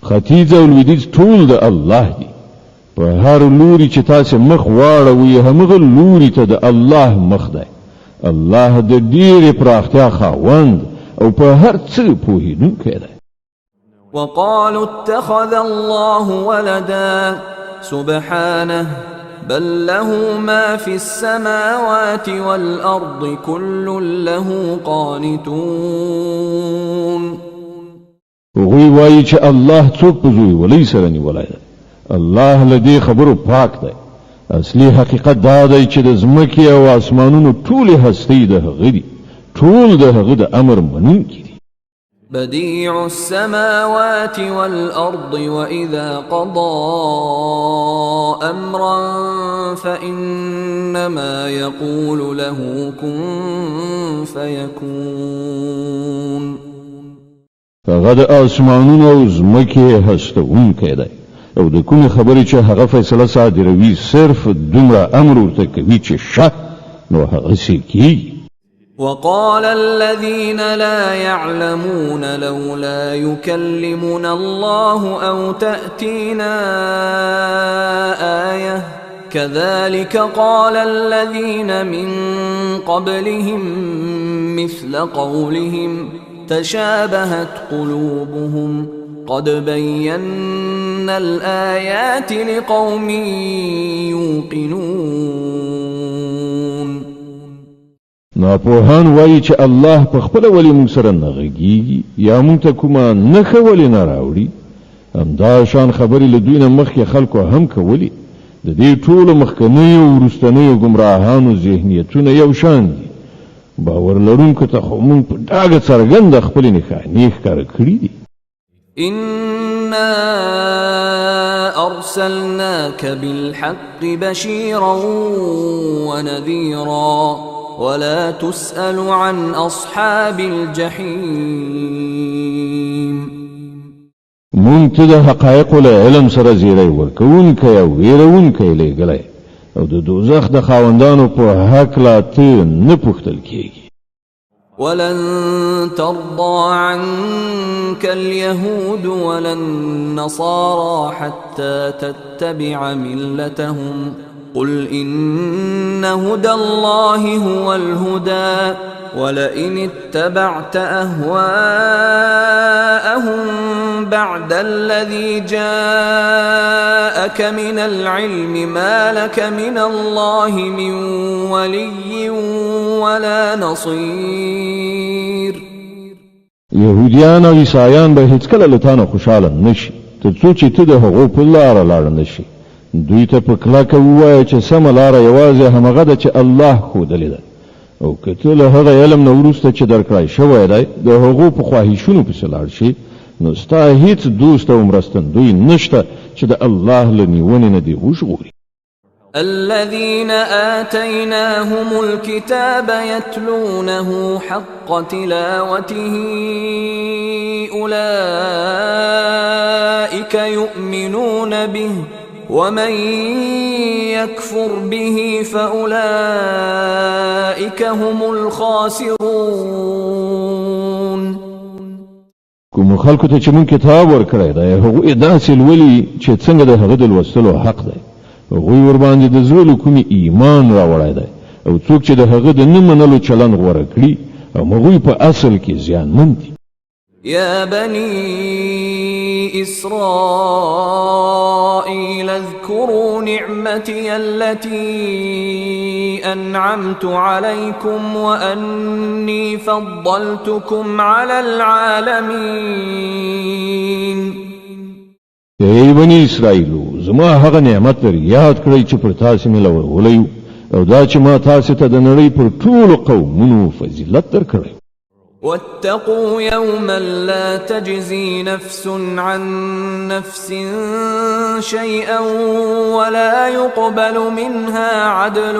ختیځ او لویدیځ ټول د الله دی. په هر لوري چې تاسو مخ واړوي همغه لوري ته د الله مخ دی. الله د ډېرې پراختیا خاوند او په هر څه پوهیدونکی دی.
وقالوا اتخذ الله ولدا سبحانه بل له ما في السماوات والأرض كل له قانتون.
وی وایي چې الله څوک په زوی ولې سره نیولی دی. الله له دې خبرو پاک دی. اصلي حقیقت دا دی چې د ځمکې او اسمانونو ټولې هستۍ د هغه دي. ټول د هغه د امر منونکي دي.
بديع السماوات والأرض وإذا قضى أمرا فإنما يقول له كن فيكون.
هغه د اسمانونو او ځمکې هستونکی دی او د کومې خبرې چې هغه فیصله صادروي صرف دومره امر ورته کوي چې شه نو هغسې کېږي.
وقال الذين لا يعلمون لولا يكلمنا الله أو تأتينا آية كذلك قال الذين من قبلهم مثل قولهم تشابهت قلوبهم قد بينا الآيات لقوم يوقنون.
ناپوهان وایي چې الله په خپله ولې موږ سره نه غږیږي یا موږ ته کومه نښه ولې نه راوړي. همدا شان خبرې له دوی نه مخکې خلکو هم کولې. د دې ټولو مخکنیو او وروستنیو ګمراهانو ذهنیتونه یو شان دي. باور لرونکو ته خو موږ په ډاګه څرګنده خپلې نښانې ښکاره کړي دي.
إنا أرسلناك بالحق بشيرا ونذيرا ولا تسأل عن أصحاب الجحيم.
مونږ ته د حقایقو له علم سره زیری ورکوونکی او ویرونکی لېږلی او د دوزخ د خاوندانو په هکله ته نه پوښتل کېږي.
ولن ترضى عنك اليهود ولا النصارى حتى تتبع ملتهم قل إن هدى الله هو الهدى ولئن اتبعت أهواءهم بعد الذي جاءك من العلم ما لك من الله من ولي ولا نصير.
يهوديان او عیسایان به هیڅ کله له تانه خوشاله نشي تر څو چې ته د هغو په لاره لاړ نشي. دوی ته په کلکه ووایه چې سمه لاره یوازې همغه ده چې الله ښودلې ده او که ته له هغه علم نه وروسته چې درکړی شوی دی د هغو په خواهشونو پسې لاړ شي نو ستا هیڅ دوست او مرستندوی نشته چې د الله له نیونې نه دې وژغوري.
الذين آتيناهم الكتاب يتلونه حق تلاوته أولئك يؤمنون به ومن يكفر به فأولئك هم الخاسرون.
کوم خلکو ته چې مونږ کتاب ورکړی دی هغوی داسې لولي چې څنګه د هغه د لوستلو حق دی. هغوی ورباندې د زړه له کومې ایمان راوړی دی او څوک چې د هغه د نه منلو چلند غوره کړي هغوی په اصل کې زیانمن دي.
يا بني إسرائيل اذكروا نعمتي التي أنعمت عليكم وأني فضلتكم على العالمين.
ای بني اسرائیلو زما هغه نعمت در یاد کړئ چې پر تاسو مې لورغلی او دا چې ما تاسو ته د نړۍ پر ټولو قومونو فضیلت درکړی.
واتقوا يوما لا تجزي نفس عن نفس شيئا ولا يقبل منها عدل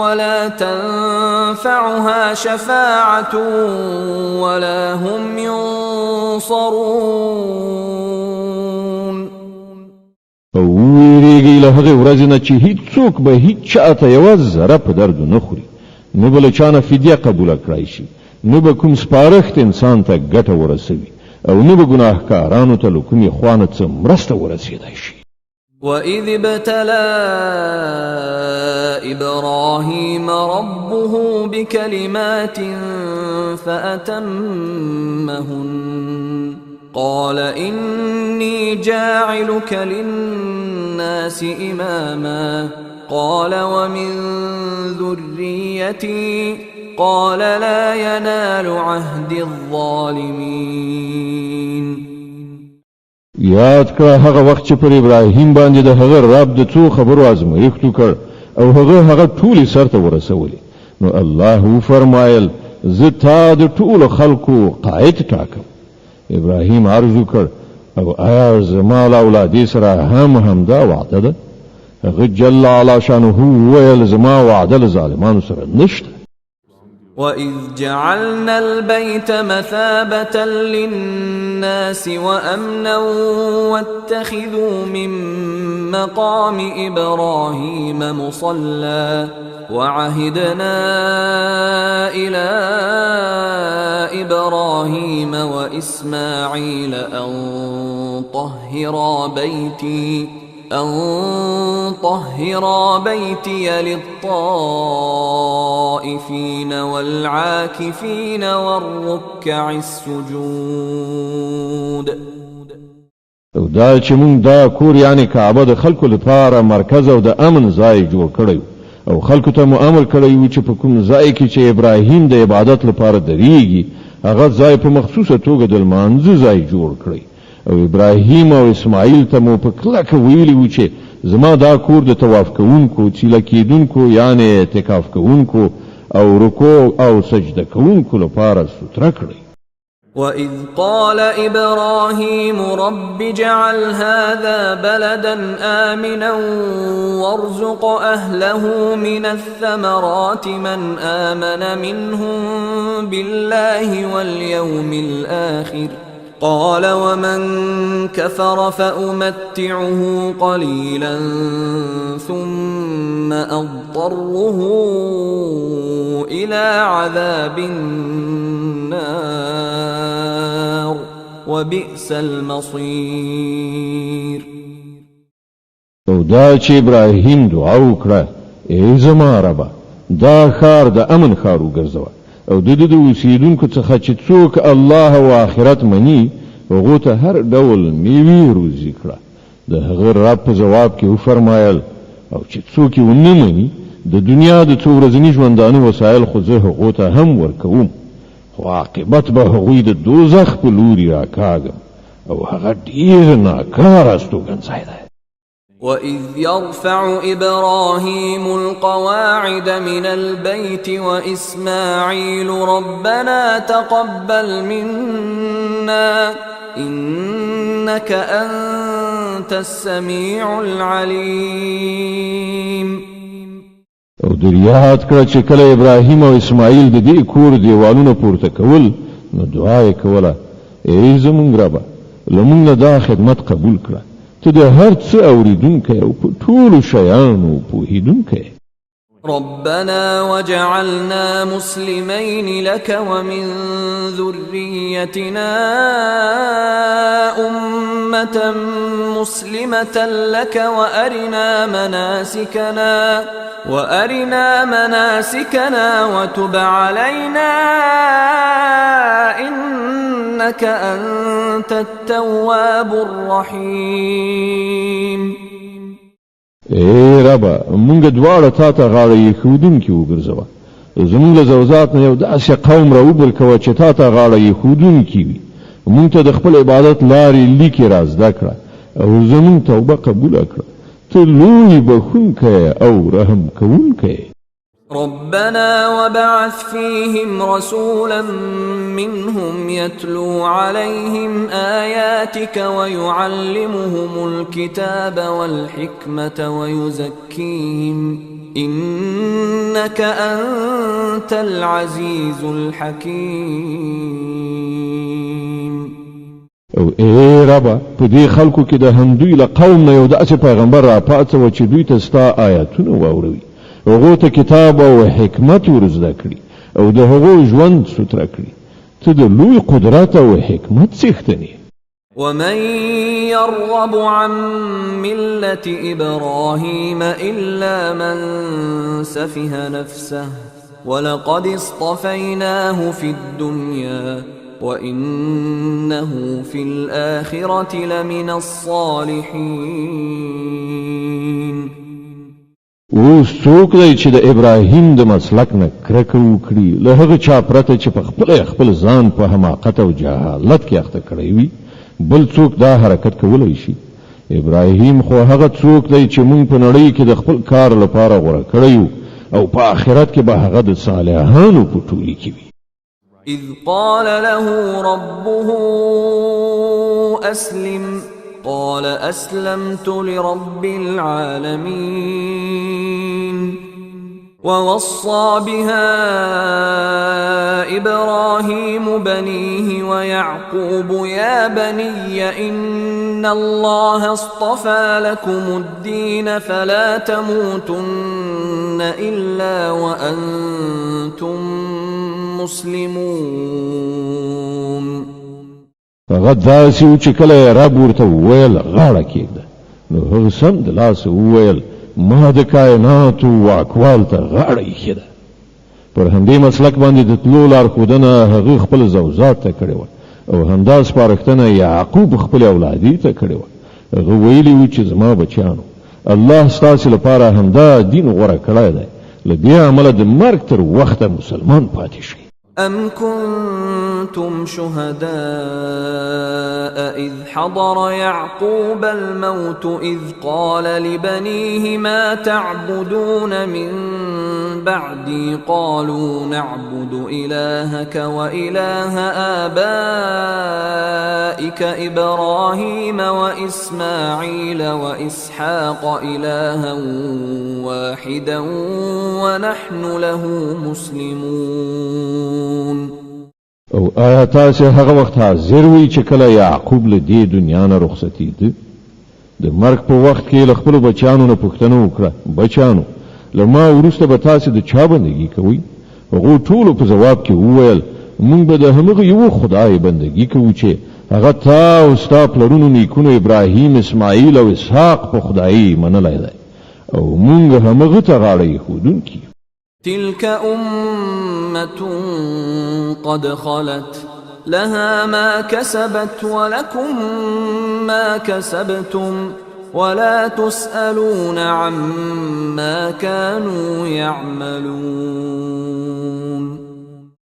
ولا تنفعها شفاعة ولا هم ينصرون.
او ویریږي له هغې ورځې نه چې هیڅوک به هیڅ چاته یوه ذره په درد نه خوري نه به له چانه فدیه قبوله کړای شي، نه به کوم سپارښت انسان ته ګټه ورسوي او نه به ګناهکارانو ته له کومې خوا نه څه مرسته ورسېدای شي.
وَإِذِ ابْتَلَى إِبْرَاهِيمَ رَبُّهُ بِكَلِمَاتٍ فَأَتَمَّهُنَّ قَالَ إِنِّي جَاعِلُكَ لِلنَّاسِ إِمَامًا قَالَ وَمِن ذُرِّيَّتِي قَالَ لَا يَنَالُ عَهْدِ الظَّالِمِينَ.
یاد کړه هغه وخت چې پر ابراهیم باندې د هغه رب د څو خبرو ازمایښت وکړ او هغه ټولې سرته ورسولې، نو الله فرمایل زه تا د ټولو خلکو قائد ټاکم. ابراهیم عرض وکړ او آیا زما له اولادې سره همدا وعده ده؟ هغه جل علا شانه ویل زما وعده له ظالمانو سره نشته.
وَإِذْ جَعَلْنَا الْبَيْتَ مَثَابَةً لِلنَّاسِ وَأَمْنًا وَاتَّخِذُوا مِن مَّقَامِ إِبْرَاهِيمَ مُصَلًّى وَعَهِدْنَا إِلَى إِبْرَاهِيمَ وَإِسْمَاعِيلَ أَن طهرا بيتي للطائفين والعاكفين والركع السجود.
او دا چې مونږ دا کور یعنی کعبه د خلکو لپاره مرکز او د امن ځای جوړ کړی او خلکو ته مو امر کړی و چې په کوم ځای کې چې ابراهیم د عبادت لپاره درېږي هغه ځای په مخصوصه توګه د لمانځه ځای جوړ کړی. او ابراهیم او اسماعیل ته مو په کلکه ویلي و چې زما دا کور د طواف کوونکو، چیله کېدونکو یعنی اعتکاف کوونکو او رکوع او سجده کوونکو لپاره ستره کړئ.
وَإِذْ قَالَ إِبْرَاهِيمُ رَبِّ اجْعَلْ هَذَا بَلَدًا آمِنًا وَارْزُقْ أَهْلَهُ مِنَ الثَّمَرَاتِ مَنْ آمَنَ مِنْهُمْ بِاللَّهِ وَالْيَوْمِ الْآخِرِ قال ومن كفر فأمتعه قليلا ثم أضطره إلى عذاب النار وبئس المصير.
او دا چې ابراهیم دعا وکړه ای زما ربه دا خار د امن خار وګرځوه او د اوسیدونکو څخه چې څوک الله او آخرت مني هغه ته هر ډول میوه روزي کړه. د هغه رب په جواب کې وفرمایل او چې څوک یې ونه مني د دنیا د څو ورځني ژوندانه وسایل خو زه هغه ته هم ورکوم، خو عاقبت به هغوی د دوزخ په لوري راکاږم او هغه ډیر ناکاره استوګنځای دی.
وَإِذْ يَرْفَعُ إِبْرَاهِيمُ الْقَوَاعِدَ مِنَ الْبَيْتِ وَإِسْمَاعِيلُ رَبَّنَا تَقَبَّلْ مِنَّا إِنَّكَ أَنْتَ السَّمِيعُ الْعَلِيمُ.
او دریات کړه چې کله ابراهیم او اسماعیل د دې کور دیوالونه پورته کول نو دعا یې کوله ای زمونږ ربه لمونږ دا خدمت قبول کړه، ته د هر څه اوریدونکی او په ټولو شیانو پوهیدونکی.
ربنا وجعلنا مسلمين لك ومن ذريتنا أمة مسلمة لك وأرنا مناسكنا وتب علينا إنك أنت التواب الرحيم.
ای ربا مونږ دواړه تا ته غاړه یښودونکي وګرځوه، زمونږ له زوزات نه یو داسې قوم راوبل کوه چې تا ته غاړه یښودونکي وي. مونږ ته د خپل عبادت لارې لیکې را زده کړه او زمونږ توبه قبوله کړه، ته لوی بخونکی او رحم کوونکی.
ربنا وبعث فيهم رسولا منهم يتلو عليهم آياتك ويعلمهم الكتاب والحكمة ويزكيهم إنك أنت العزيز الحكيم.
او ای ربا په دې خلکو کې د همدوی له قوم نه یو داسې پیغمبر را پاتې و چې دوی ته ستا آیاتونه واوروي هغو ته کتاب او حکمت ورزده کړي او د هغو ژوند ستره کړي. ته د لوی قدرت او حکمت څښتنې.
ومن يرغب عن ملة إبراهيم إلا من سفه نفسه ولقد اصطفيناه في الدنيا وإنه في الآخرة لمن الصالحين.
اوس څوک دی چې د ابراهیم د مسلک نه کرکه وکړي له هغه چا پرته چې په خپل ځان په حماقت او جهالت کې اخته کړی وي بل څوک دا حرکت کولی شي. ابراهیم خو هغه څوک دی چې مونږ په نړۍ کې د خپل کار لپاره غوره کړی او په آخرت کې به هغه د صالحانو په ټولي کې وي.
إذ قال له ربه أسلم قال أسلمت لرب العالمين. ووصى بها إبراهيم بنيه ويعقوب يا بني إن الله اصطفى لكم الدين فلا تموتن إلا وأنتم مسلمون.
هغه داسې و چې کله یې رب ورته وویل غاړه کېږده نو هغه سم د لاسه وویل ما د کائناتو واکوال ته غاړه ایښې ده. پر همدې مسلک باندې د تلو لارښودنه هغه خپل زوجات ته کړې وه او همدا سپارښتنه یعقوب خپل اولادې ته کړې وه. هغه ویلي و چې زما بچیانو الله ستاسې لپاره همدا دین غوره کړی دی له دې امله د مرګ تر وخته مسلمان پاتې شئ.
أم كنتم شهداء إذ حضر يعقوب الموت إذ قال لبنيه ما تعبدون من بعدي قالوا نعبد إلهك وإله آبائك إبراهيم وإسماعيل وإسحاق إلها واحدا ونحن له مسلمون.
او آیا تاسې هغه وخت حاضر وئ چې کله یعقوب له دې دنیا نه رخصتېده؟ د مرګ په وخت کې له خپلو بچیانو نه پوښتنه وکړه بچیانو له ما وروسته به تاسې د چا بندګي کوئ؟ هغو ټولو په ځواب کې وویل موږ به د همغه یوه خدای بندګي کوو چې هغه تا او ستا پلرونو نیکونو ابراهیم اسماعیل او اسحاق په خدایي منلی دی او موږ همغه ته غاړه ایښودونکي.
تلك أمة قد خلت لها ما كسبت ولكم ما كسبتم ولا تسألون عما كانوا يعملون.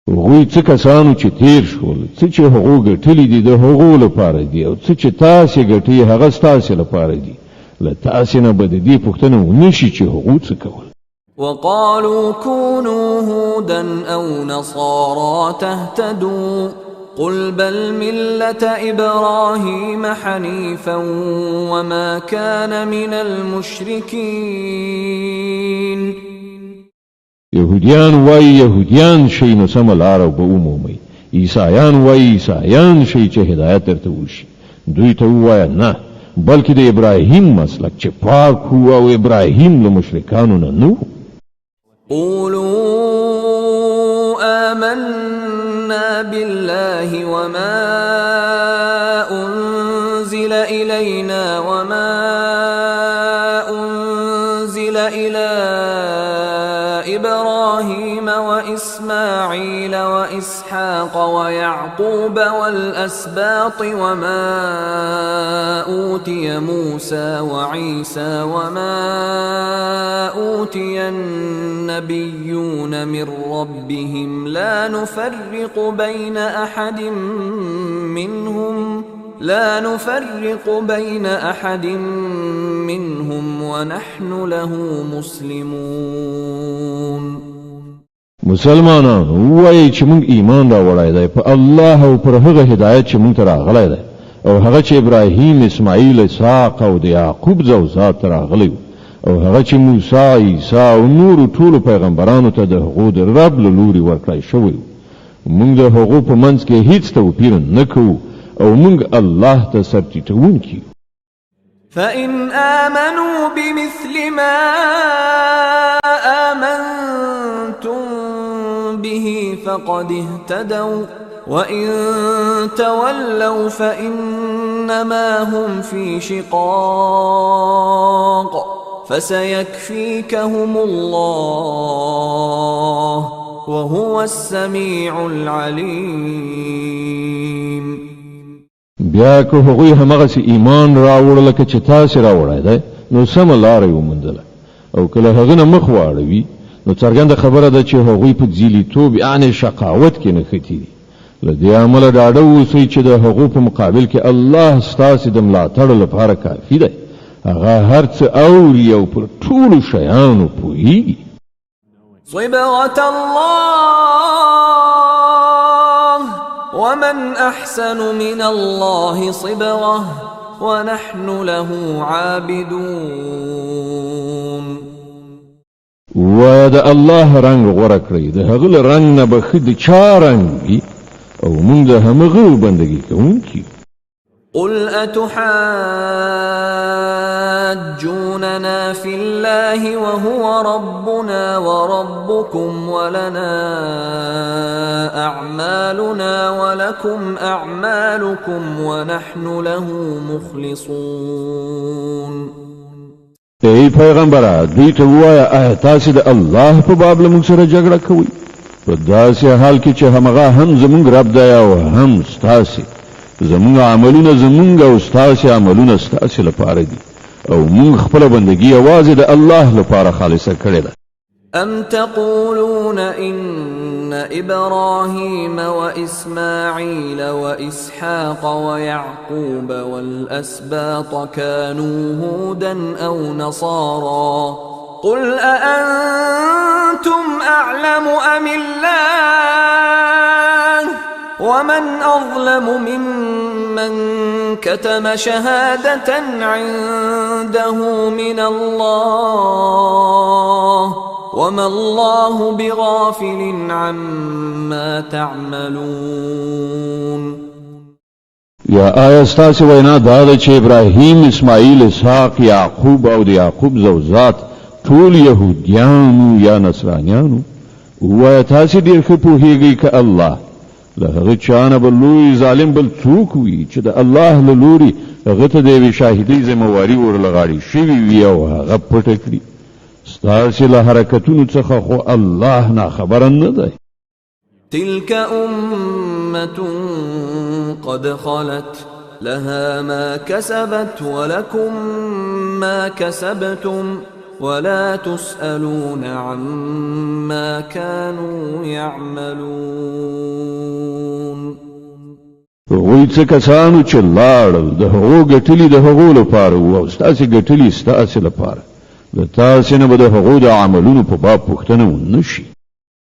هغوی څه کسانو چې تیر شول څه چې هغو ګټلي دي د هغو لپاره دي او څه چې تاسې ګټئ هغه ستاسې لپاره دي. له تاسې نه به د دې پوښتنه ونه شي چې هغو څه کول.
وقالوا كونوا هودا أو نصارى تهتدوا قل بل ملة إبراهيم حنيفا وما كان من المشركين.
يهوديان واي يهوديان شي نو سم لار او به عمومي. عیسایان واي عیسایان شي چې هدایت درته وشي. دوی ته وایه نه بلکې د ابراهیم مسلک چې پاک هو او ابراهیم له مشرکانو نه نو.
قولوا آمنا بالله وما أنزل إلينا وما أنزل إلى إبراهيم وإسماعيل وإسحاق ويعقوب والأسباط وما أوتي موسى وعيسى وما أوتي النبيون من ربهم لا نفرق بين أحد منهم ونحن له مسلمون.
مسلمانانو وایي چې موږ ایمان راوړی دی په الله او پر هغه هدایت چې موږ ته راغلی دی او هغه چې ابراهیم اسماعیل اسحاق او د یعقوب زوجات ته راغلی او هغه چې موسی عیسی او نور ټولو پیغمبرانو ته د هغو د رب له لوري ورکړی شوی. موږ د هغو په منځ کې هیڅ توپیر نه کوو او موږ الله ته سر ټیټوونکي.
فإن آمنوا بمثل ما فقد اهتدوا وإن تولوا فإنما هم في شقاق فسيكفيكهم الله وهو السميع العليم.
بیا که هغوی همغسې ایمان راوړل لکه چې تاسې راوړی دی نو سمه لاره یې وموندله او که له هغه نه مخ واړوي نو څرګنده خبره ده چې هغوی په ځیلیتوب یعنې شقاوت کې نښتي دي. له دې امله ډاډه اوسئ چې د هغو په مقابل کې الله ستاسې د ملاتړ لپاره کافي دی. هغه هر څه اوري او پر ټولو شیانو پوهیږي.
صبغة الله ومن أحسن من الله صبغة ونحن له عابدون.
و د الله رنگ غوره کړی د هغه له رنگ نه به ښه د چا رنګ وي او موږ د همغه بندګي کوونکي.
قل أتحاجوننا في الله وهو ربنا وربكم ولنا أعمالنا ولكم أعمالكم ونحن له مخلصون.
ای پیغمبره دوی ته ووایه آیا تاسې د الله په باب له موږ سره جګړه کوئ په داسې حال کې چې همغه هم زموږ رب دی او هم ستاسې. زموږ عملونه زموږ او ستاسې عملونه ستاسې لپاره دي او موږ خپله بندګي یوازې د الله لپاره خالصه کړې ده.
أم تقولون إن إبراهيم وإسماعيل وإسحاق ويعقوب والأسباط كانوا هودا أو نصارى قل أأنتم أعلم أم الله ومن أظلم ممن كتم شهادة عنده من الله وما الله بغافل عما تعملون.
یا آیا ستاسې وینا دا ده چې ابراهیم اسماعیل اسحاق یعقوب او د یعقوب زوجات ټول یهودیانو یا نصرانیانو؟ ووایه تاسې ډېر ښه پوهیږئ که الله له هغه چا نه به لوی ظالم بل څوک وي چې د الله له لوري هغه ته د یوې شاهدۍ ذمهواري ورله غاړې شوې وي او هغه پټه کړي. ستاسې له حرکتونو څخه خو الله ناخبره نه دی.
تلك أمة قد خلت لها ما كسبت ولكم ما كسبتم ولا تسألون عما كانوا يعملون.
هغوی څه کسانو چې لاړل د هغو ګټلي د هغو لپاره وو او ستاسې ګټلي ستاسې لپاره. د تاسې نه به د هغو د عملونو په باب پوښتنه ونه شي.